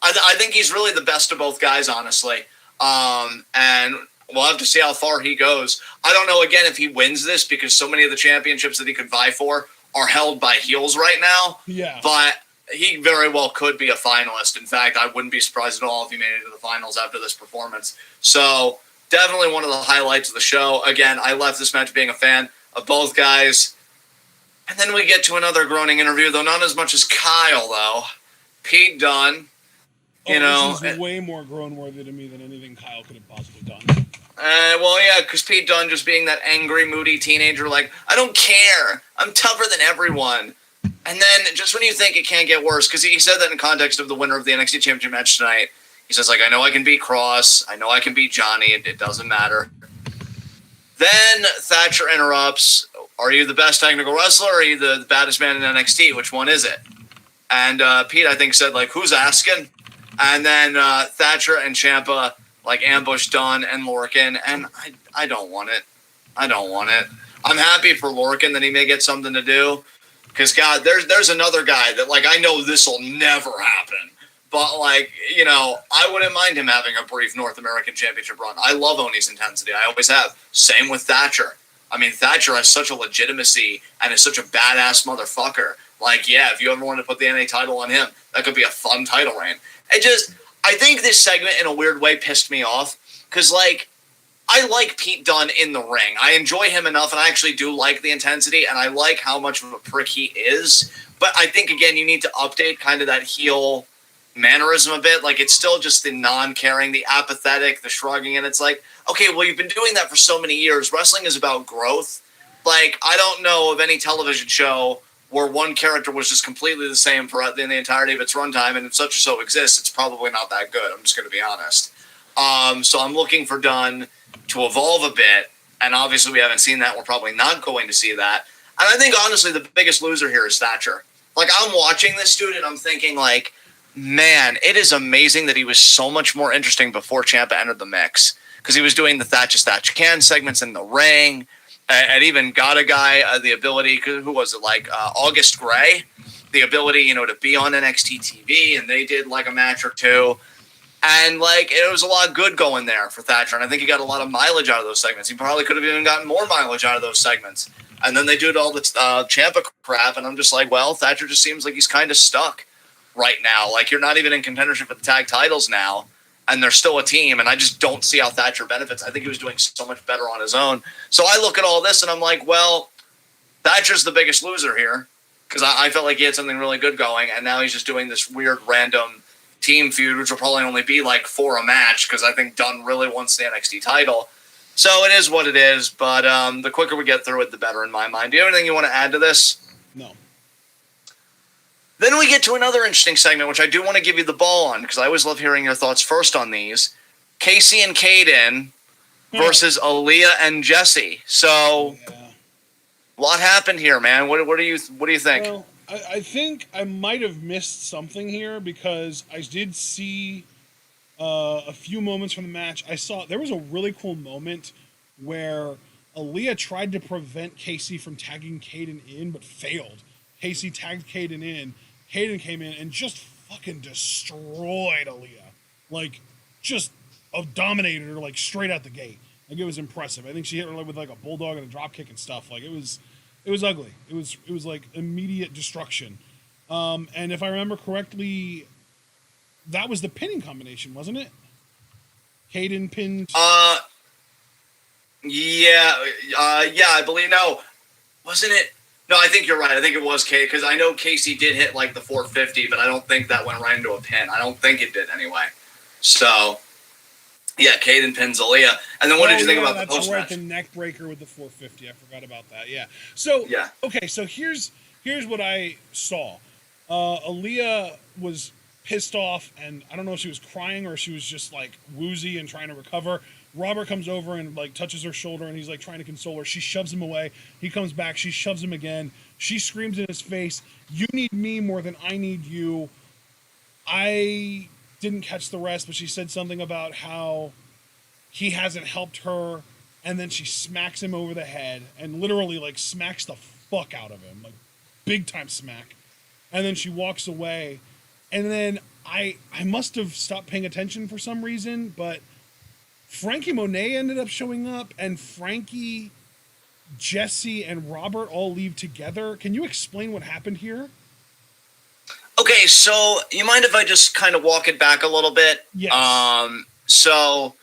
I think he's really the best of both guys, honestly. And we'll have to see how far he goes. I don't know, again, if he wins this, because so many of the championships that he could vie for are held by heels right now. Yeah. But he very well could be a finalist. In fact, I wouldn't be surprised at all if he made it to the finals after this performance. So, definitely one of the highlights of the show. Again, I left this match being a fan of both guys. And then we get to another groaning interview, though not as much as Kyle, though. Pete Dunne. This is way more groan-worthy to me than anything Kyle could have possibly done. Because Pete Dunne just being that angry, moody teenager, like, I don't care. I'm tougher than everyone. And then just when you think it can't get worse, because he said that in context of the winner of the NXT Championship match tonight, he says, like, I know I can beat Cross. I know I can beat Johnny. It doesn't matter. Then Thatcher interrupts, are you the best technical wrestler or are you the baddest man in NXT? Which one is it? And Pete, I think, said, like, who's asking? And then Thatcher and Ciampa, like, ambush Dunn and Lorcan. And I don't want it. I don't want it. I'm happy for Lorcan that he may get something to do. Because, God, there's another guy that, like, I know this will never happen. But, like, you know, I wouldn't mind him having a brief North American Championship run. I love Oni's intensity. I always have. Same with Thatcher. I mean, Thatcher has such a legitimacy and is such a badass motherfucker. Like, yeah, if you ever want to put the NA title on him, that could be a fun title reign. I think this segment in a weird way pissed me off. Because, like, I like Pete Dunne in the ring. I enjoy him enough, and I actually do like the intensity, and I like how much of a prick he is. But I think, again, you need to update kind of that heel mannerism a bit. Like, it's still just the non-caring, the apathetic, the shrugging, and it's like, okay, well, you've been doing that for so many years. Wrestling is about growth. Like, I don't know of any television show where one character was just completely the same for the entirety of its runtime, and if such or so exists, it's probably not that good. I'm just going to be honest. So I'm looking for Dunn to evolve a bit, and obviously we haven't seen that. We're probably not going to see that. And I think, honestly, the biggest loser here is Thatcher. Like, I'm watching this dude, and I'm thinking, like, man, it is amazing that he was so much more interesting before Ciampa entered the mix, because he was doing the Thatch Can segments in the ring, and even got a guy the ability, who was it, like August Gray, the ability, you know, to be on NXT TV, and they did like a match or two. And, like, it was a lot of good going there for Thatcher, and I think he got a lot of mileage out of those segments. He probably could have even gotten more mileage out of those segments. And then they do all the Ciampa crap, and I'm just like, well, Thatcher just seems like he's kind of stuck right now. Like, you're not even in contendership for the tag titles now, and they're still a team, and I just don't see how Thatcher benefits. I think he was doing so much better on his own. So I look at all this, and I'm like, well, Thatcher's the biggest loser here, because I felt like he had something really good going, and now he's just doing this weird random team feud, which will probably only be like 4 a match, because I think Dunn really wants the NXT title. So it is what it is, but the quicker we get through it, the better in my mind. Do you have anything you want to add to this? No. Then we get to another interesting segment, which I do want to give you the ball on, because I always love hearing your thoughts first on these. Casey and Caden versus Aaliyah and Jesse. So, what happened here, man? What do you think? Well, I think I might have missed something here, because I did see a few moments from the match. I saw there was a really cool moment where Aaliyah tried to prevent Casey from tagging Caden in, but failed. Casey tagged Caden in. Caden came in and just fucking destroyed Aaliyah. Like, just dominated her, like, straight out the gate. Like, it was impressive. I think she hit her with, like, a bulldog and a drop kick and stuff. Like, it was ugly. It was like immediate destruction. And if I remember correctly, that was the pinning combination, wasn't it? Caden pinned. Yeah, I believe. No, wasn't it? No, I think you're right. I think it was Casey, because I know Casey did hit like the 450, but I don't think that went right into a pin. I don't think it did anyway. So, yeah, Caden pins Aaliyah. And then what did you think about the post-match? That's right, the neck breaker with the 450. I forgot about that. Yeah. So, yeah. Okay, so here's what I saw. Aaliyah was pissed off, and I don't know if she was crying or she was just like woozy and trying to recover. Robert comes over and like touches her shoulder, and he's like trying to console her. She shoves him away. He comes back. She shoves him again. She screams in his face, "You need me more than I need you." I didn't catch the rest, but she said something about how he hasn't helped her, and then she smacks him over the head and literally like smacks the fuck out of him, like big time smack. And then she walks away, and then I must have stopped paying attention for some reason, but Frankie Monet ended up showing up, and Frankie, Jesse, and Robert all leave together. Can you explain what happened here? Okay, so you mind if I just kind of walk it back a little bit? Yes. So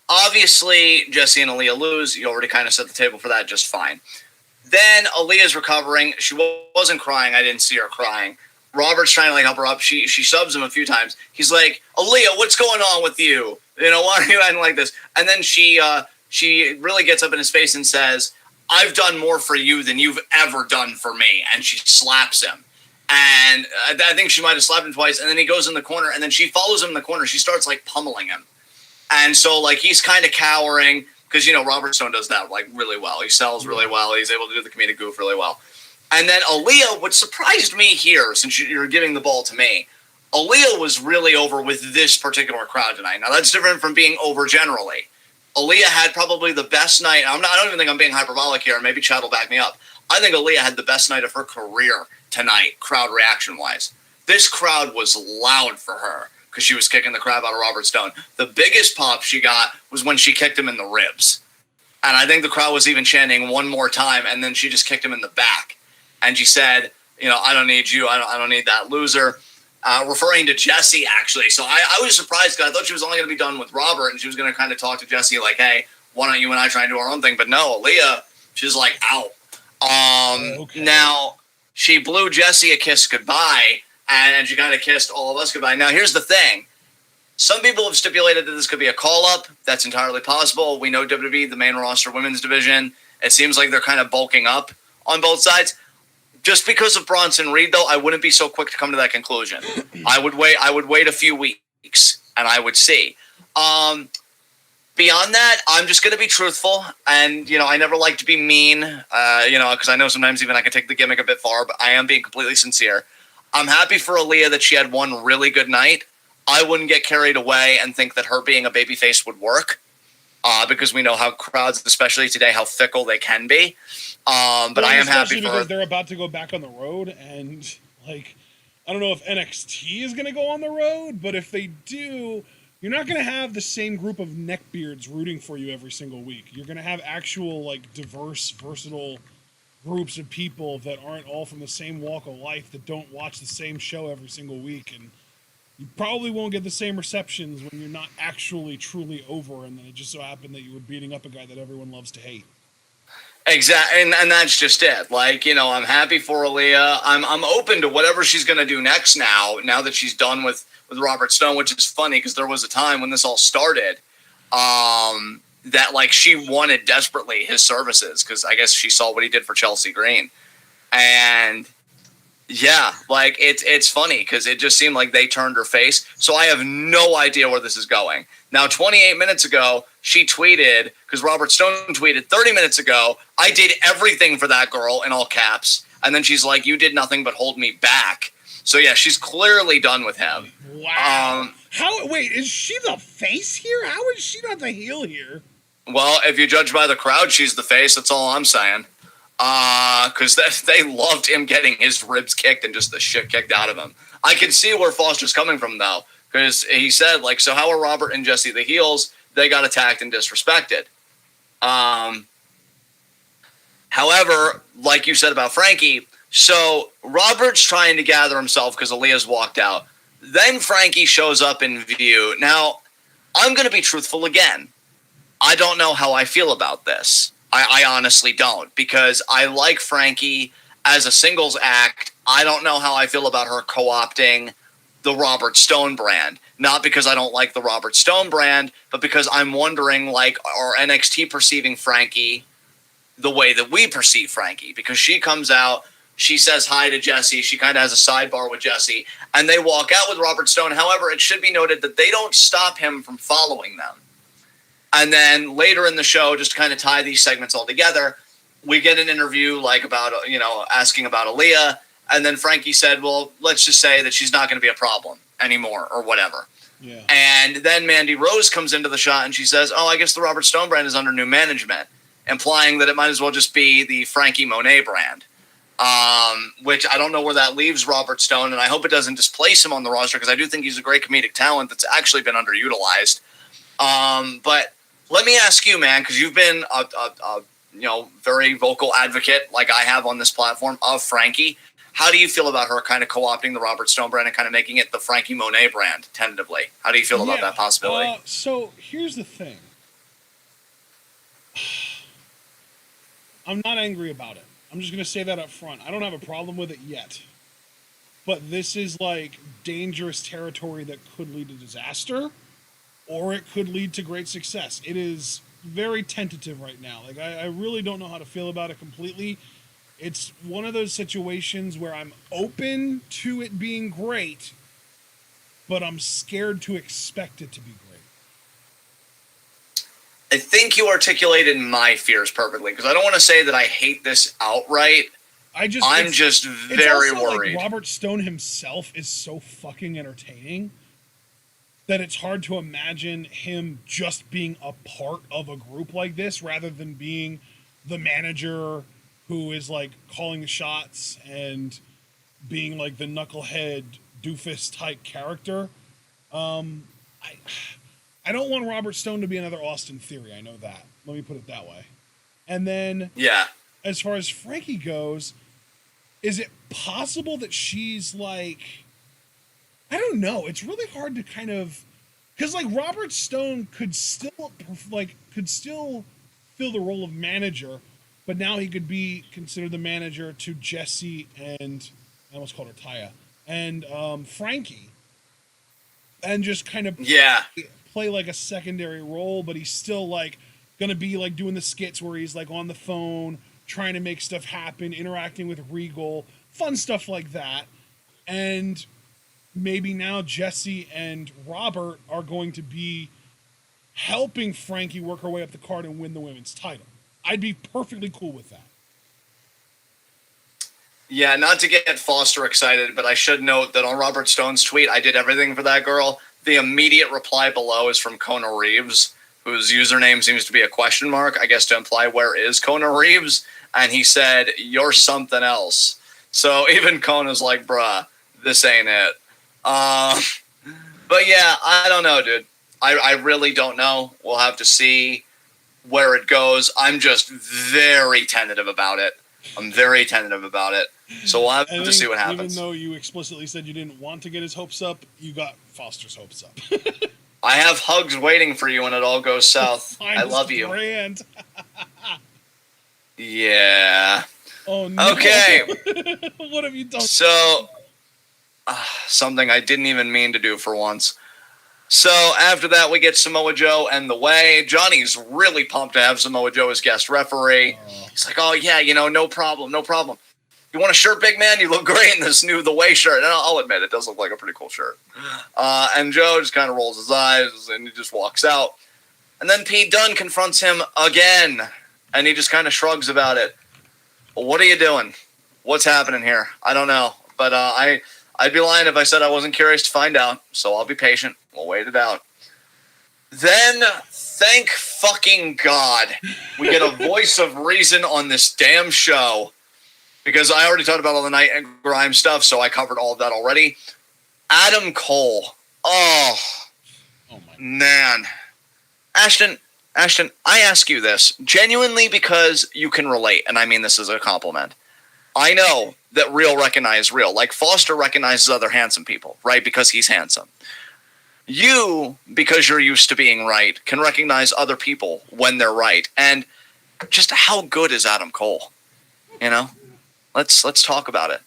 obviously Jesse and Aaliyah lose. You already kind of set the table for that just fine. Then Aaliyah's recovering. She wasn't crying. I didn't see her crying. Robert's trying to like help her up. She subs him a few times. He's like, "Aaliyah, what's going on with you? You know, why are you acting like this?" And then she really gets up in his face and says, "I've done more for you than you've ever done for me." And she slaps him. And I think she might have slapped him twice, and then he goes in the corner, and then she follows him in the corner. She starts, like, pummeling him. And so, like, he's kind of cowering, because, you know, Robert Stone does that, like, really well. He sells really well. He's able to do the comedic goof really well. And then Aaliyah, what surprised me here, since you're giving the ball to me, Aaliyah was really over with this particular crowd tonight. Now, that's different from being over generally. Aaliyah had probably the best night. I don't even think I'm being hyperbolic here, and maybe Chad will back me up. I think Aaliyah had the best night of her career tonight, crowd reaction-wise. This crowd was loud for her because she was kicking the crap out of Robert Stone. The biggest pop she got was when she kicked him in the ribs. And I think the crowd was even chanting one more time, and then she just kicked him in the back. And she said, you know, I don't need you. I don't need that loser. Referring to Jesse, actually. So I was surprised because I thought she was only going to be done with Robert, and she was going to kind of talk to Jesse like, hey, why don't you and I try and do our own thing? But no, Aaliyah, she's like, out. Okay. Now, she blew Jesse a kiss goodbye, and she kind of kissed all of us goodbye. Now, here's the thing. Some people have stipulated that this could be a call-up. That's entirely possible. We know WWE, the main roster women's division, it seems like they're kind of bulking up on both sides. Just because of Bronson Reed, though, I wouldn't be so quick to come to that conclusion. I would wait a few weeks, and I would see. Beyond that, I'm just going to be truthful, and, you know, I never like to be mean, you know, because I know sometimes even I can take the gimmick a bit far, but I am being completely sincere. I'm happy for Aaliyah that she had one really good night. I wouldn't get carried away and think that her being a babyface would work, because we know how crowds, especially today, how fickle they can be. But I am happy for her. Because they're about to go back on the road, and, like, I don't know if NXT is going to go on the road, but if they do, you're not going to have the same group of neckbeards rooting for you every single week. You're going to have actual, like, diverse, versatile groups of people that aren't all from the same walk of life, that don't watch the same show every single week, and you probably won't get the same receptions when you're not actually truly over, and then it just so happened that you were beating up a guy that everyone loves to hate. Exactly, and that's just it. Like, you know, I'm happy for Aaliyah. I'm open to whatever she's going to do next now that she's done with Robert Stone, which is funny because there was a time when this all started that, like, she wanted desperately his services because I guess she saw what he did for Chelsea Green. And, yeah, like, it's funny because it just seemed like they turned her face. So I have no idea where this is going. Now, 28 minutes ago, she tweeted, because Robert Stone tweeted 30 minutes ago, I did everything for that girl in all caps. And then she's like, you did nothing but hold me back. So, yeah, she's clearly done with him. Wow. Wait, is she the face here? How is she not the heel here? Well, if you judge by the crowd, she's the face. That's all I'm saying. Because they loved him getting his ribs kicked and just the shit kicked out of him. I can see where Foster's coming from, though. Because he said, like, so how are Robert and Jesse the heels? They got attacked and disrespected. However, like you said about Frankie, so Robert's trying to gather himself because Aaliyah's walked out. Then Frankie shows up in view. Now, I'm going to be truthful again. I don't know how I feel about this. I honestly don't, because I like Frankie as a singles act. I don't know how I feel about her co-opting the Robert Stone brand. Not because I don't like the Robert Stone brand, but because I'm wondering, like, are NXT perceiving Frankie the way that we perceive Frankie? Because she comes out, she says hi to Jesse, she kind of has a sidebar with Jesse, and they walk out with Robert Stone. However, it should be noted that they don't stop him from following them. And then later in the show, just to kind of tie these segments all together, we get an interview, like, about, you know, asking about Aaliyah. And then Frankie said, well, let's just say that she's not going to be a problem anymore or whatever. Yeah. And then Mandy Rose comes into the shot and she says, oh, I guess the Robert Stone brand is under new management, implying that it might as well just be the Frankie Monet brand, which I don't know where that leaves Robert Stone. And I hope it doesn't displace him on the roster because I do think he's a great comedic talent that's actually been underutilized. But let me ask you, man, because you've been a you know, very vocal advocate like I have on this platform of Frankie. How do you feel about her kind of co-opting the Robert Stone brand and kind of making it the Frankie Monet brand, tentatively? How do you feel about that possibility? So here's the thing. I'm not angry about it. I'm just going to say that up front. I don't have a problem with it yet. But this is, like, dangerous territory that could lead to disaster, or it could lead to great success. It is very tentative right now. Like, I really don't know how to feel about it completely. It's one of those situations where I'm open to it being great, but I'm scared to expect it to be great. I think you articulated my fears perfectly, because I don't want to say that I hate this outright. I'm just very worried. Like Robert Stone himself is so fucking entertaining that it's hard to imagine him just being a part of a group like this rather than being the manager who is like calling the shots and being like the knucklehead doofus type character. I don't want Robert Stone to be another Austin Theory. I know that. Let me put it that way. And then, yeah, as far as Frankie goes, is it possible that she's like, I don't know. It's really hard to kind of, because like Robert Stone could still fill the role of manager, but now he could be considered the manager to Jesse and I almost called her Taya and Frankie, and just kind of play like a secondary role, but he's still like gonna be like doing the skits where he's like on the phone trying to make stuff happen, interacting with Regal, fun stuff like that. And maybe now Jesse and Robert are going to be helping Frankie work her way up the card and win the women's title. I'd be perfectly cool with that. Yeah, not to get Foster excited, but I should note that on Robert Stone's tweet, I did everything for that girl. The immediate reply below is from Kona Reeves, whose username seems to be a question mark, I guess to imply where is Kona Reeves? And he said, "You're something else." So even Kona's like, bruh, this ain't it. But yeah, I don't know, dude. I really don't know. We'll have to see where it goes. I'm just very tentative about it. So we'll have to see what happens. Even though you explicitly said you didn't want to get his hopes up, you got Foster's hopes up. I have hugs waiting for you when it all goes south. I love you. Grand. Yeah. Oh no. Okay. What have you done? So, something I didn't even mean to do for once. So after that, we get Samoa Joe and The Way. Johnny's really pumped to have Samoa Joe as guest referee. He's like, "Oh yeah, no problem. You want a shirt, big man? You look great in this new The Way shirt." And I'll admit, it does look like a pretty cool shirt. And Joe just kind of rolls his eyes and he just walks out. And then Pete Dunne confronts him again, and he just kind of shrugs about it. What are you doing? What's happening here? I don't know, but I'd be lying if I said I wasn't curious to find out. So I'll be patient. We'll wait it out. Then, thank fucking God, we get a voice of reason on this damn show. Because I already talked about all the Night and Grime stuff, so I covered all of that already. Adam Cole. Oh my man. Ashton, I ask you this genuinely because you can relate, and I mean this as a compliment. I know that real recognize real. Like Foster recognizes other handsome people, right? Because he's handsome. You, because you're used to being right, can recognize other people when they're right. And just how good is Adam Cole? Let's talk about it.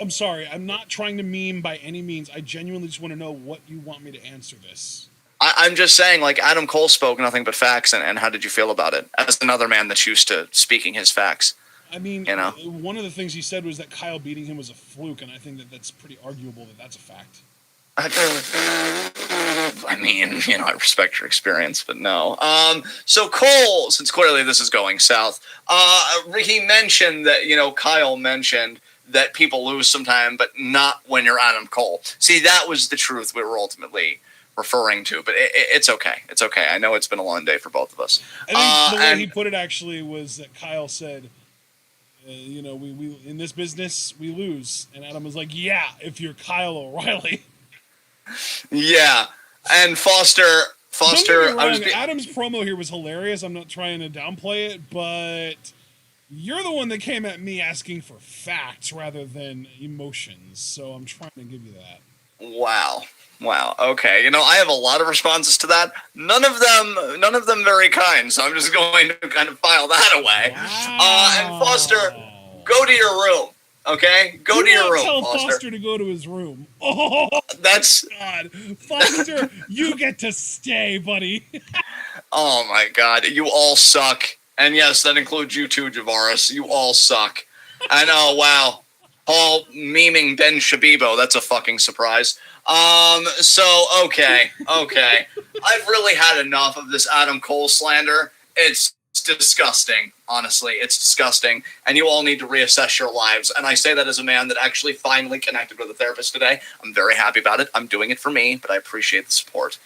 I'm sorry. I'm not trying to meme by any means. I genuinely just want to know what you want me to answer this. I'm just saying, like, Adam Cole spoke nothing but facts, and how did you feel about it? As another man that's used to speaking his facts. I mean, one of the things he said was that Kyle beating him was a fluke, and I think that that's pretty arguable that that's a fact. I mean, I respect your experience, but no. So Cole, since clearly this is going south, he mentioned that, Kyle mentioned that people lose sometime, but not when you're Adam Cole. See, that was the truth we were ultimately referring to, but it's okay. It's okay. I know it's been a long day for both of us. I think the way he put it actually was that Kyle said, we in this business, we lose. And Adam was like, yeah, if you're Kyle O'Reilly. Yeah, and Foster. Adam's promo here was hilarious. I'm not trying to downplay it, but you're the one that came at me asking for facts rather than emotions. So I'm trying to give you that. Wow. Okay. I have a lot of responses to that. None of them very kind. So I'm just going to kind of file that away. Wow. And Foster, go to your room. Okay, go to your room. Tell Foster to go to his room. Oh, that's God, Foster, you get to stay, buddy. Oh my God, you all suck. And yes, that includes you too, Javaris. You all suck. And oh, wow. Paul memeing Ben Shabibo. That's a fucking surprise. So, okay. I've really had enough of this Adam Cole slander. It's disgusting, honestly. It's disgusting. And you all need to reassess your lives. And I say that as a man that actually finally connected with a therapist today. I'm very happy about it. I'm doing it for me, but I appreciate the support.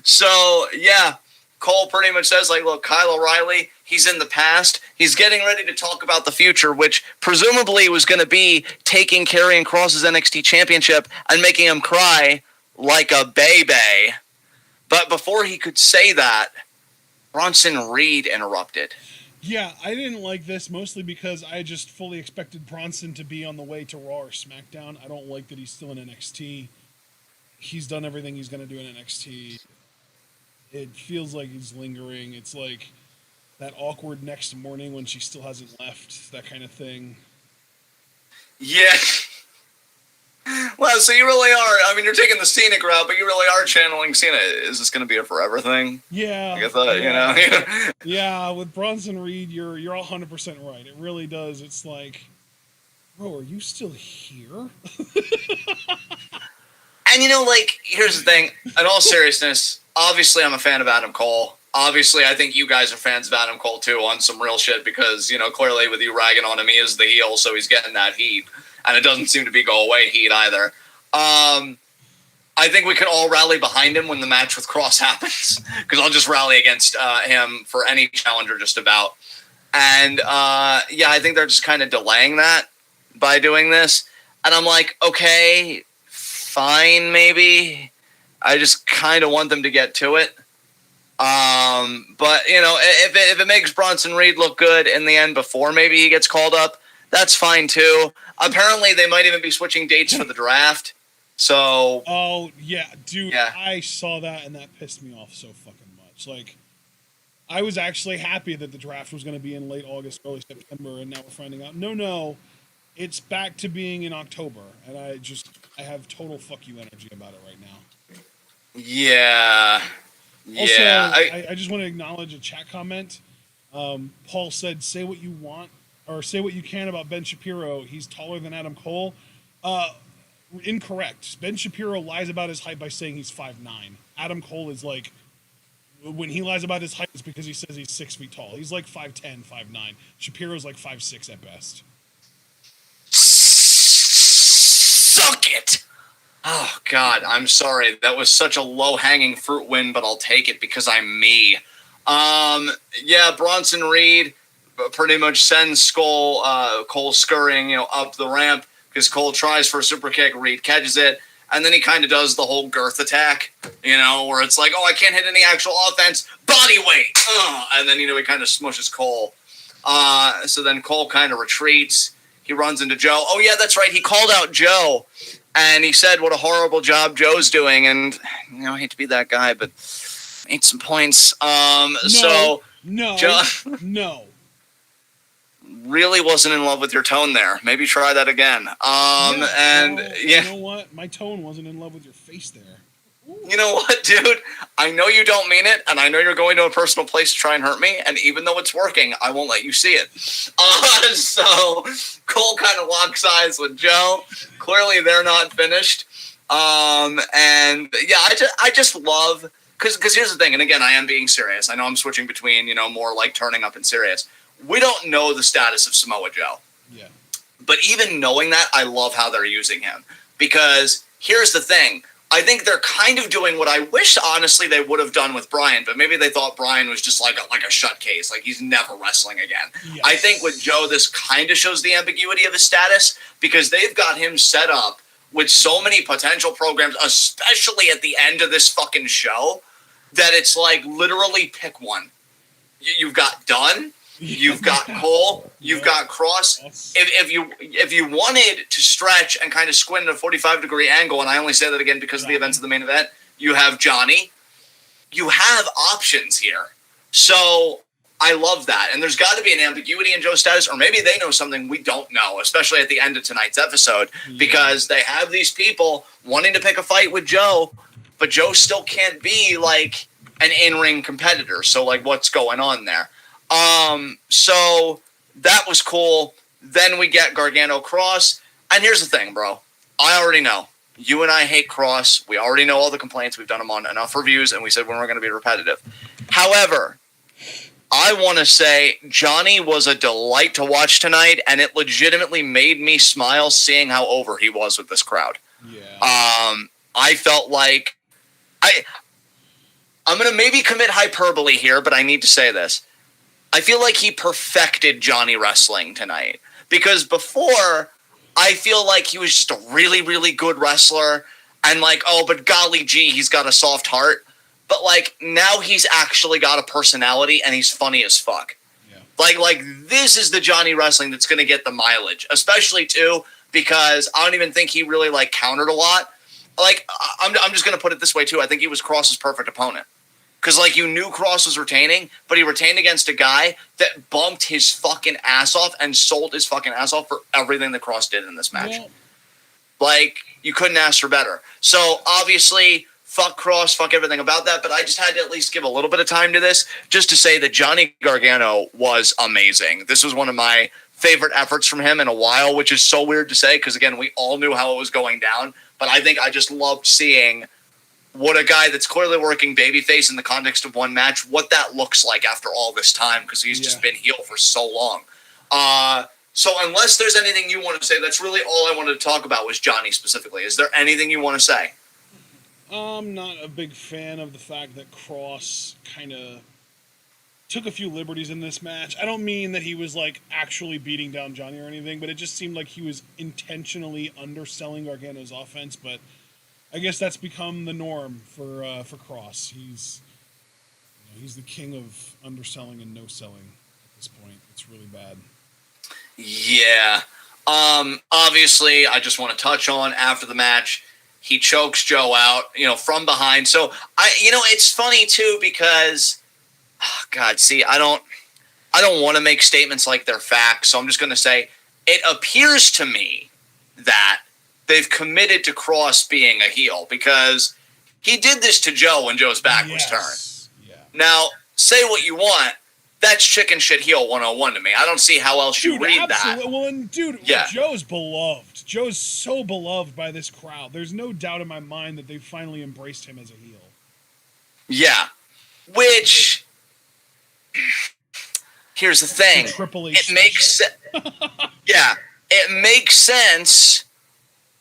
So, yeah. Cole pretty much says, like, look, Kyle O'Reilly, he's in the past. He's getting ready to talk about the future, which presumably was going to be taking Karrion Kross's NXT championship and making him cry like a baby. But before he could say that, Bronson Reed interrupted. Yeah, I didn't like this mostly because I just fully expected Bronson to be on the way to Raw or SmackDown. I don't like that he's still in NXT. He's done everything he's going to do in NXT. It feels like he's lingering. It's like that awkward next morning when she still hasn't left, that kind of thing. Yeah. Well, so you really are. I mean, you're taking the scenic route, but you really are channeling Cena. Is this going to be a forever thing? Yeah. I thought, yeah. you know. Yeah, with Bronson Reed, you're 100% right. It really does. It's like, bro, are you still here? And, you know, like, here's the thing. In all seriousness, obviously I'm a fan of Adam Cole. Obviously, I think you guys are fans of Adam Cole, too, on some real shit because, you know, clearly with you ragging on him, he is the heel, so he's getting that heat. And it doesn't seem to be go-away heat either. I think we can all rally behind him when the match with Cross happens because I'll just rally against him for any challenger just about. And, yeah, I think they're just kind of delaying that by doing this. And I'm like, okay, fine, maybe. I just kind of want them to get to it. But, you know, if it makes Bronson Reed look good in the end before maybe he gets called up, that's fine, too. Apparently, they might even be switching dates for the draft. So. Oh, yeah, dude, yeah. I saw that, and that pissed me off so fucking much. Like, I was actually happy that the draft was going to be in late August, early September, and now we're finding out, no, it's back to being in October. And I have total fuck you energy about it right now. Yeah. Also, Yeah. I just want to acknowledge a chat comment. Paul said, say what you want, or say what you can about Ben Shapiro. He's taller than Adam Cole. Incorrect. Ben Shapiro lies about his height by saying he's 5'9". Adam Cole is like, when he lies about his height, it's because he says he's 6 feet tall. He's like 5'10", 5'9". Shapiro's like 5'6" at best. Suck it! Oh, God, I'm sorry. That was such a low-hanging fruit win, but I'll take it because I'm me. Yeah, Bronson Reed pretty much sends Cole scurrying, you know, up the ramp because Cole tries for a super kick, Reed catches it, and then he kind of does the whole girth attack, you know, where it's like, oh, I can't hit any actual offense, body weight, and then, you know, he kind of smushes Cole. So then Cole kind of retreats. He runs into Joe. Oh, yeah, that's right. He called out Joe, and he said what a horrible job Joe's doing, and, you know, I hate to be that guy, but need some points. No. Joe No. really wasn't in love with your tone there. Maybe try that again. Yeah. You know what? My tone wasn't in love with your face there. Ooh. You know what, dude? I know you don't mean it, and I know you're going to a personal place to try and hurt me, and even though it's working, I won't let you see it. So Cole kind of locks eyes with Joe. Clearly, they're not finished. And yeah, I just love, because here's the thing, and again, I am being serious. I know I'm switching between, you know, more like turning up and serious. We don't know the status of Samoa Joe. Yeah. But even knowing that, I love how they're using him. Because here's the thing. I think they're kind of doing what I wish, honestly, they would have done with Bryan. But maybe they thought Bryan was just like a shut case. Like, he's never wrestling again. Yes. I think with Joe, this kind of shows the ambiguity of his status. Because they've got him set up with so many potential programs, especially at the end of this fucking show, that it's like, literally pick one. You've got Dunn. You've got Cole, you've got Cross. If you wanted to stretch and kind of squint at a 45-degree angle, and I only say that again because of the events of the main event, you have Johnny. You have options here. So I love that. And there's got to be an ambiguity in Joe's status, or maybe they know something we don't know, especially at the end of tonight's episode, because they have these people wanting to pick a fight with Joe, but Joe still can't be like an in-ring competitor. So like, what's going on there? So that was cool. Then we get Gargano Cross. And here's the thing, bro. I already know. You and I hate Cross. We already know all the complaints. We've done them on enough reviews, and we said we weren't going to be repetitive. However, I want to say Johnny was a delight to watch tonight, and it legitimately made me smile seeing how over he was with this crowd. Yeah. I felt like I'm going to maybe commit hyperbole here, but I need to say this. I feel like he perfected Johnny wrestling tonight. Because before, I feel like he was just a really, really good wrestler. And like, oh, but golly gee, he's got a soft heart. But like, now he's actually got a personality and he's funny as fuck. Yeah. Like this is the Johnny wrestling that's going to get the mileage. Especially, too, because I don't even think he really like countered a lot. Like, I'm just going to put it this way, too. I think he was Cross's perfect opponent. Because, like, you knew Cross was retaining, but he retained against a guy that bumped his fucking ass off and sold his fucking ass off for everything that Cross did in this match. Yeah. Like, you couldn't ask for better. So, obviously, fuck Cross, fuck everything about that, but I just had to at least give a little bit of time to this just to say that Johnny Gargano was amazing. This was one of my favorite efforts from him in a while, which is so weird to say because, again, we all knew how it was going down, but I think I just loved seeing what a guy that's clearly working babyface in the context of one match, what that looks like after all this time, because he's just been heel for so long. So unless there's anything you want to say, that's really all I wanted to talk about was Johnny specifically. Is there anything you want to say? I'm not a big fan of the fact that Cross kind of took a few liberties in this match. I don't mean that he was like actually beating down Johnny or anything, but it just seemed like he was intentionally underselling Gargano's offense, but I guess that's become the norm for Cross. He's the king of underselling and no selling at this point. It's really bad. Yeah. Obviously, I just want to touch on after the match, he chokes Joe out, from behind. So it's funny too because, God, see, I don't want to make statements like they're facts. So I'm just going to say it appears to me that they've committed to Cross being a heel because he did this to Joe when Joe's back was turned. Yeah. Now, say what you want. That's chicken shit heel 101 to me. I don't see how else you read that. Well, and Joe's beloved. Joe's so beloved by this crowd. There's no doubt in my mind that they've finally embraced him as a heel. Yeah. Which, here's the thing. Triple H it makes sense. Yeah, it makes sense.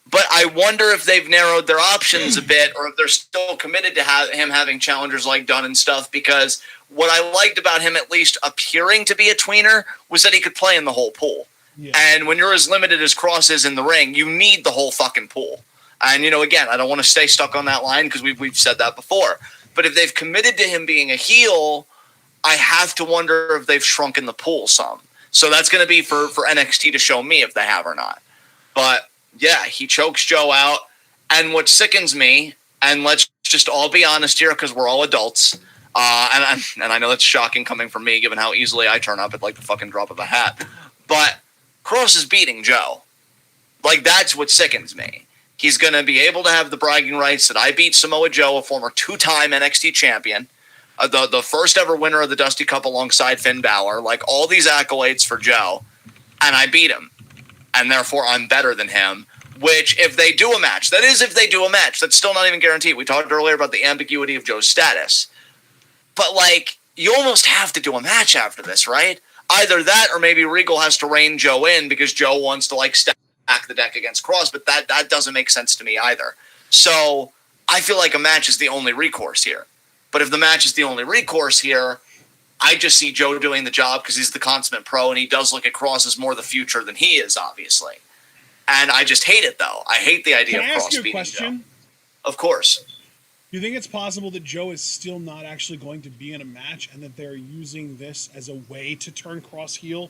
But I wonder if they've narrowed their options a bit or if they're still committed to him having challengers like Dunn and stuff, because what I liked about him at least appearing to be a tweener was that he could play in the whole pool. Yeah. And when you're as limited as Cross is in the ring, you need the whole fucking pool. And, again, I don't want to stay stuck on that line because we've said that before. But if they've committed to him being a heel, I have to wonder if they've shrunken the pool some. So that's going to be for NXT to show me if they have or not. But yeah, he chokes Joe out. And what sickens me, and let's just all be honest here because we're all adults, and I know that's shocking coming from me given how easily I turn up at like the fucking drop of a hat, but Cross is beating Joe. Like, that's what sickens me. He's going to be able to have the bragging rights that I beat Samoa Joe, a former 2-time NXT champion, the first ever winner of the Dusty Cup alongside Finn Balor, like all these accolades for Joe, and I beat him. And therefore I'm better than him, which if they do a match, that's still not even guaranteed. We talked earlier about the ambiguity of Joe's status. But, like, you almost have to do a match after this, right? Either that or maybe Regal has to rein Joe in because Joe wants to, like, stack the deck against Cross, but that doesn't make sense to me either. So I feel like a match is the only recourse here. But if the match is the only recourse here, I just see Joe doing the job because he's the consummate pro, and he does look at Cross as more the future than he is, obviously. And I just hate it, though. I hate the idea of Cross beating Joe. Can I ask you a question? Of course. Do you think it's possible that Joe is still not actually going to be in a match and that they're using this as a way to turn Cross heel,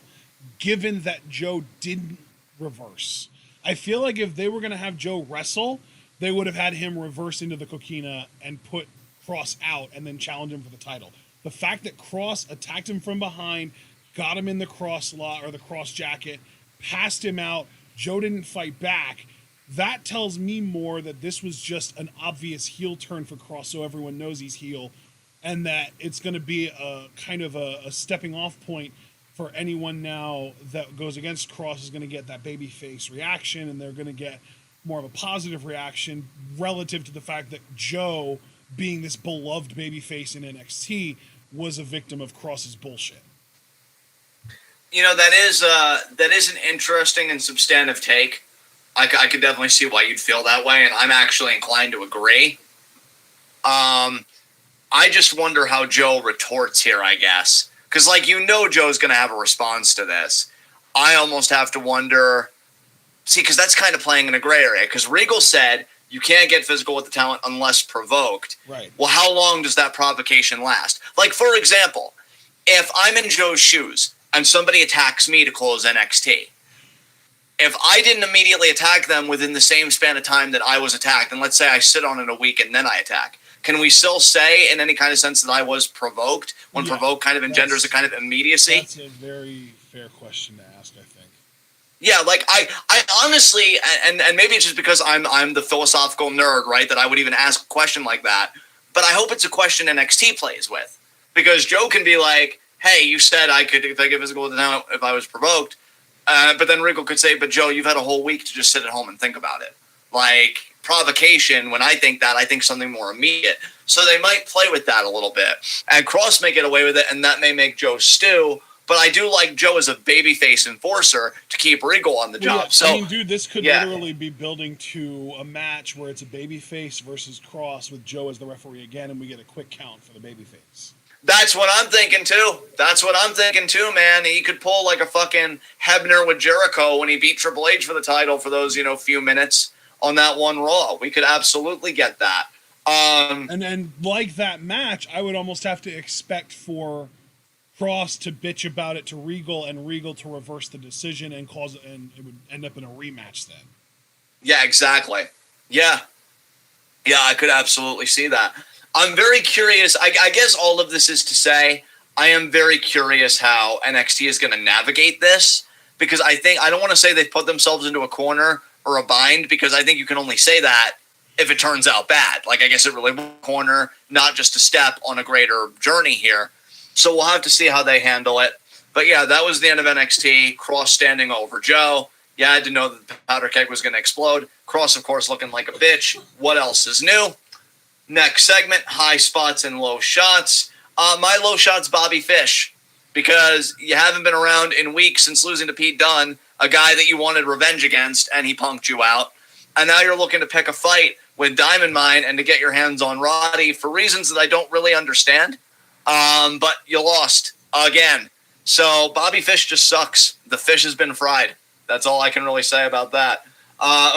given that Joe didn't reverse? I feel like if they were going to have Joe wrestle, they would have had him reverse into the coquina and put Cross out and then challenge him for the title. The fact that Cross attacked him from behind, got him in the cross lock or the cross jacket, passed him out, Joe didn't fight back, that tells me more that this was just an obvious heel turn for Cross so everyone knows he's heel, and that it's going to be a kind of a stepping off point for anyone now that goes against Cross is going to get that babyface reaction, and they're going to get more of a positive reaction relative to the fact that Joe, being this beloved babyface in NXT, was a victim of Cross's bullshit. You know, that is an interesting and substantive take. I could definitely see why you'd feel that way, and I'm actually inclined to agree. I just wonder how Joe retorts here, I guess. Because, like, Joe's going to have a response to this. I almost have to wonder... See, because that's kind of playing in a gray area. Because Regal said you can't get physical with the talent unless provoked. Right. Well, how long does that provocation last? Like, for example, if I'm in Joe's shoes and somebody attacks me to close NXT, if I didn't immediately attack them within the same span of time that I was attacked, and let's say I sit on it a week and then I attack, can we still say in any kind of sense that I was provoked when provoked kind of engenders a kind of immediacy? That's a very fair question to ask, I think. Yeah, like I honestly, and maybe it's just because I'm the philosophical nerd, right, that I would even ask a question like that. But I hope it's a question NXT plays with, because Joe can be like, "Hey, you said I could if I get physical with now if I was provoked," but then Regal could say, "But Joe, you've had a whole week to just sit at home and think about it." Like provocation, when I think something more immediate. So they might play with that a little bit, and Cross may get away with it, and that may make Joe stew. But I do like Joe as a babyface enforcer to keep Regal on the job. Yeah, so, I mean, dude, this could literally be building to a match where it's a babyface versus Cross with Joe as the referee again, and we get a quick count for the babyface. That's what I'm thinking too. Man. He could pull like a fucking Hebner with Jericho when he beat Triple H for the title for those, few minutes on that one Raw. We could absolutely get that. And like that match, I would almost have to expect for Cross to bitch about it to Regal, and Regal to reverse the decision and it would end up in a rematch then. Yeah, exactly. Yeah, I could absolutely see that. I'm very curious. I guess all of this is to say I am very curious how NXT is going to navigate this, because I don't want to say they've put themselves into a corner or a bind, because I think you can only say that if it turns out bad. Like, I guess it really was a corner, not just a step on a greater journey here. So we'll have to see how they handle it. But yeah, that was the end of NXT. Cross standing over Joe. Yeah, I had to know that the powder keg was going to explode. Cross, of course, looking like a bitch. What else is new? Next segment, high spots and low shots. My low shot's Bobby Fish, because you haven't been around in weeks since losing to Pete Dunne, a guy that you wanted revenge against, and he punked you out. And now you're looking to pick a fight with Diamond Mine and to get your hands on Roddy for reasons that I don't really understand. But you lost again. So Bobby Fish just sucks. The fish has been fried. That's all I can really say about that.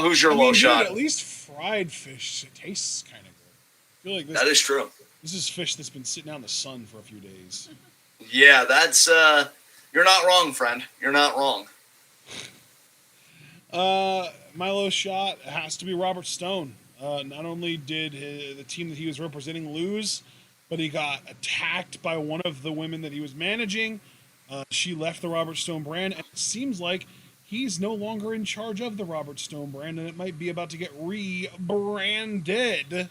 Who's your low shot? Dude, at least fried fish, it tastes kind of good. I feel like that is true. This is fish that's been sitting out in the sun for a few days. Yeah, that's you're not wrong, friend. You're not wrong. My low shot has to be Robert Stone. Not only did the team that he was representing lose, but he got attacked by one of the women that he was managing. She left the Robert Stone brand, and it seems like he's no longer in charge of the Robert Stone brand, and it might be about to get rebranded.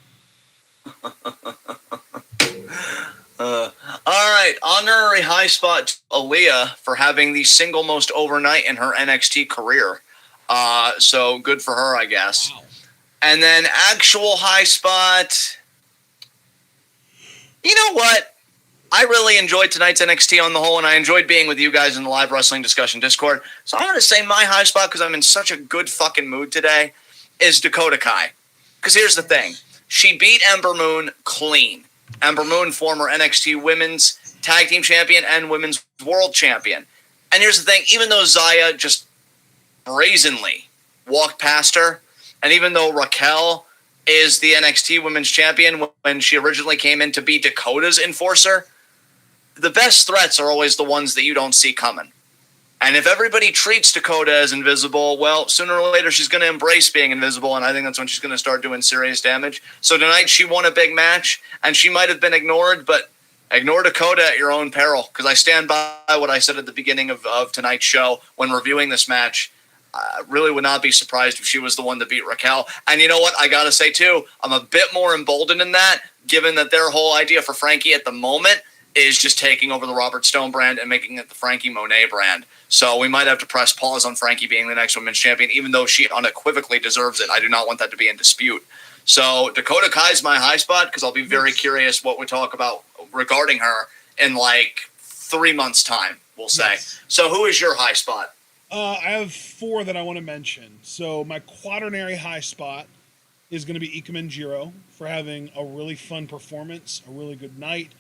All right, honorary high spot to Aaliyah for having the single most overnight in her NXT career. So good for her, I guess. Wow. And then actual high spot. You know what? I really enjoyed tonight's NXT on the whole, and I enjoyed being with you guys in the live wrestling discussion Discord. So I'm going to say my high spot, because I'm in such a good fucking mood today, is Dakota Kai. Because here's the thing. She beat Ember Moon clean. Ember Moon, former NXT Women's Tag Team Champion and Women's World Champion. And here's the thing. Even though Zaya just brazenly walked past her, and even though Raquel is the NXT Women's Champion when she originally came in to be Dakota's enforcer, the best threats are always the ones that you don't see coming. And if everybody treats Dakota as invisible, well, sooner or later she's going to embrace being invisible, and I think that's when she's going to start doing serious damage. So tonight she won a big match, and she might have been ignored, but ignore Dakota at your own peril, because I stand by what I said at the beginning of tonight's show when reviewing this match. really would not be surprised if she was the one to beat Raquel. And you know what? I got to say, too, I'm a bit more emboldened in that, given that their whole idea for Frankie at the moment is just taking over the Robert Stone brand and making it the Frankie Monet brand. So we might have to press pause on Frankie being the next women's champion, even though she unequivocally deserves it. I do not want that to be in dispute. So Dakota Kai's my high spot because I'll be very curious what we talk about regarding her in like 3 months' time, we'll say. Yes. So who is your high spot? I have 4 that I want to mention. So my quaternary high spot is going to be Ikemen Jiro for having a really fun performance, a really good night.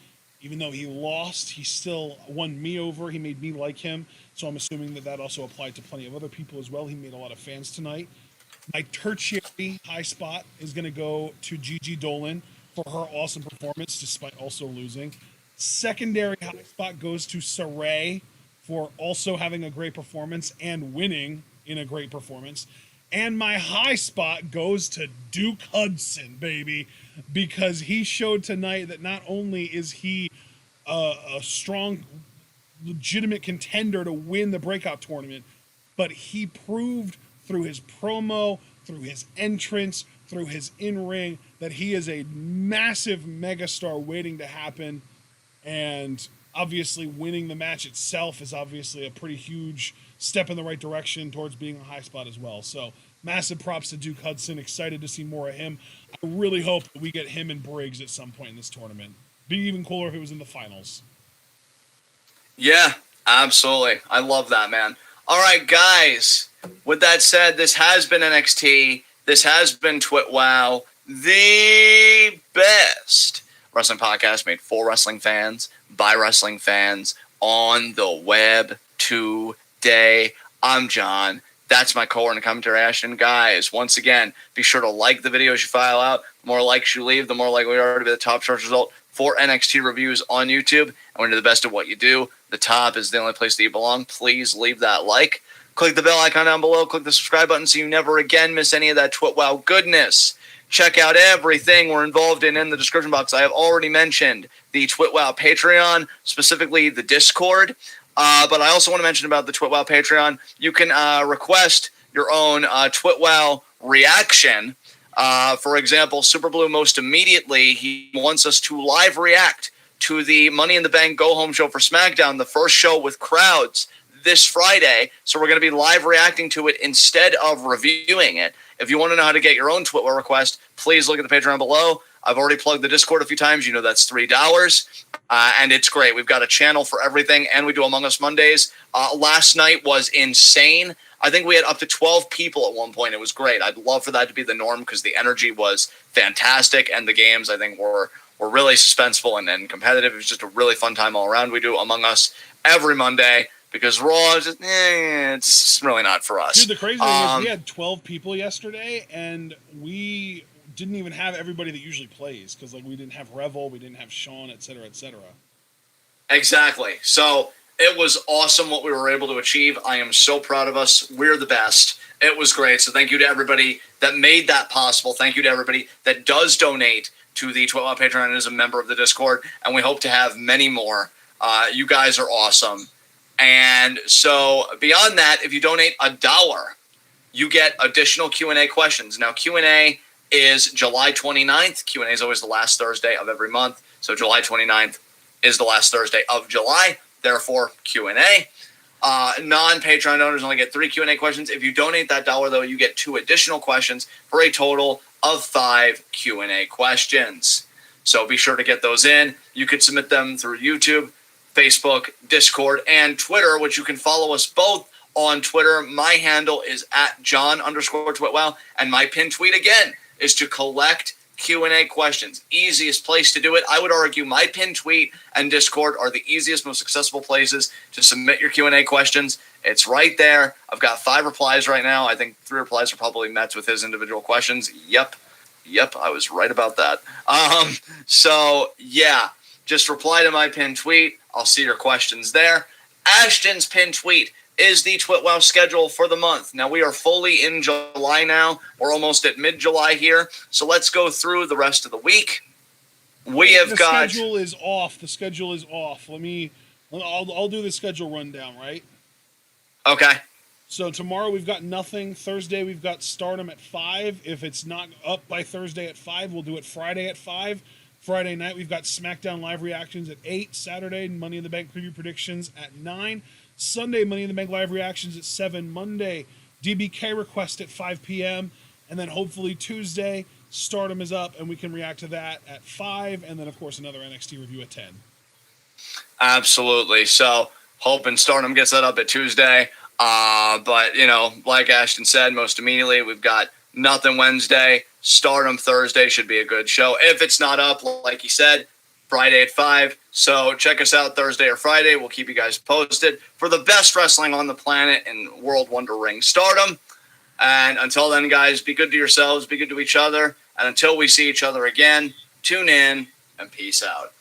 Even though he lost, he still won me over. He made me like him. So I'm assuming that also applied to plenty of other people as well. He made a lot of fans tonight. My tertiary high spot is going to go to Gigi Dolan for her awesome performance, despite also losing. Secondary high spot goes to Saray for also having a great performance and winning in a great performance. And my high spot goes to Duke Hudson, baby, because he showed tonight that not only is he a strong, legitimate contender to win the breakout tournament, but he proved through his promo, through his entrance, through his in-ring, that he is a massive megastar waiting to happen. And obviously winning the match itself is obviously a pretty huge step in the right direction towards being a high spot as well. So massive props to Duke Hudson. Excited to see more of him. I really hope that we get him and Briggs at some point in this tournament. Be even cooler if it was in the finals. Yeah, absolutely. I love that, man. All right, guys. With that said, this has been NXT. This has been TWitWoW, the best wrestling podcast made for wrestling fans, by wrestling fans, on the web today. I'm John. That's my co-owner and commentary, Ashton. Guys, once again, be sure to like the videos you file out. The more likes you leave, the more likely we are to be the top search result for NXT reviews on YouTube. And we're going to do the best at what you do. The top is the only place that you belong. Please leave that like. Click the bell icon down below. Click the subscribe button so you never again miss any of that TWitWoW goodness. Check out everything we're involved in the description box. I have already mentioned the TWitWoW Patreon, specifically the Discord. But I also want to mention about the TWitWoW Patreon. You can request your own TWitWoW reaction. For example, Super Blue most immediately, he wants us to live react to the Money in the Bank Go Home show for SmackDown, the first show with crowds this Friday. So we're going to be live reacting to it instead of reviewing it. If you want to know how to get your own TWitWoW request, please look at the Patreon below. I've already plugged the Discord a few times. You know that's $3. And it's great. We've got a channel for everything, and we do Among Us Mondays. Last night was insane. I think we had up to 12 people at one point. It was great. I'd love for that to be the norm because the energy was fantastic, and the games, I think, were really suspenseful and competitive. It was just a really fun time all around. We do Among Us every Monday because Raw is just, it's really not for us. Dude, the crazy thing is we had 12 people yesterday, and we didn't even have everybody that usually plays because we didn't have Revel, we didn't have Sean, et cetera, et cetera. Exactly. So it was awesome what we were able to achieve. I am so proud of us. We're the best. It was great. So thank you to everybody that made that possible. Thank you to everybody that does donate to the TWitWoW Patreon and is a member of the Discord. And we hope to have many more. You guys are awesome. And so beyond that, if you donate $1, you get additional Q&A questions. Now, Q&A is July 29th. Q&A is always the last Thursday of every month. So July 29th is the last Thursday of July. Therefore, Q&A. Non-Patreon donors only get 3 Q&A questions. If you donate that $1, though, you get 2 additional questions for a total of 5 Q&A questions. So be sure to get those in. You can submit them through YouTube, Facebook, Discord, and Twitter, which you can follow us both on Twitter. My handle is @John_TwitWoW, and my pinned tweet again is to collect Q&A questions. Easiest place to do it. I would argue my pinned tweet and Discord are the easiest, most accessible places to submit your Q&A questions. It's right there. I've got 5 replies right now. I think 3 replies are probably met with his individual questions. Yep, I was right about that. So, yeah, just reply to my pinned tweet. I'll see your questions there. Ashton's pinned tweet is the TWitWoW schedule for the month. Now, we are fully in July now. We're almost at mid-July here. So let's go through the rest of the week. The schedule is off. The schedule is off. I'll do the schedule rundown, right? Okay. So tomorrow we've got nothing. Thursday we've got Stardom at 5. If it's not up by Thursday at 5, we'll do it Friday at 5. Friday night we've got SmackDown live reactions at 8. Saturday Money in the Bank preview predictions at 9. Sunday Money in the Bank live reactions at 7. Monday DBK request at 5 p.m. And then hopefully Tuesday Stardom is up and we can react to that at 5. And then of course another NXT review at 10. Absolutely. So hoping Stardom gets that up at Tuesday. But, you know, like Ashton said, most immediately, we've got nothing Wednesday. Stardom Thursday should be a good show. If it's not up, like he said, Friday at 5. So check us out Thursday or Friday. We'll keep you guys posted for the best wrestling on the planet in World Wonder Ring Stardom. And until then, guys, be good to yourselves, be good to each other. And until we see each other again, tune in and peace out.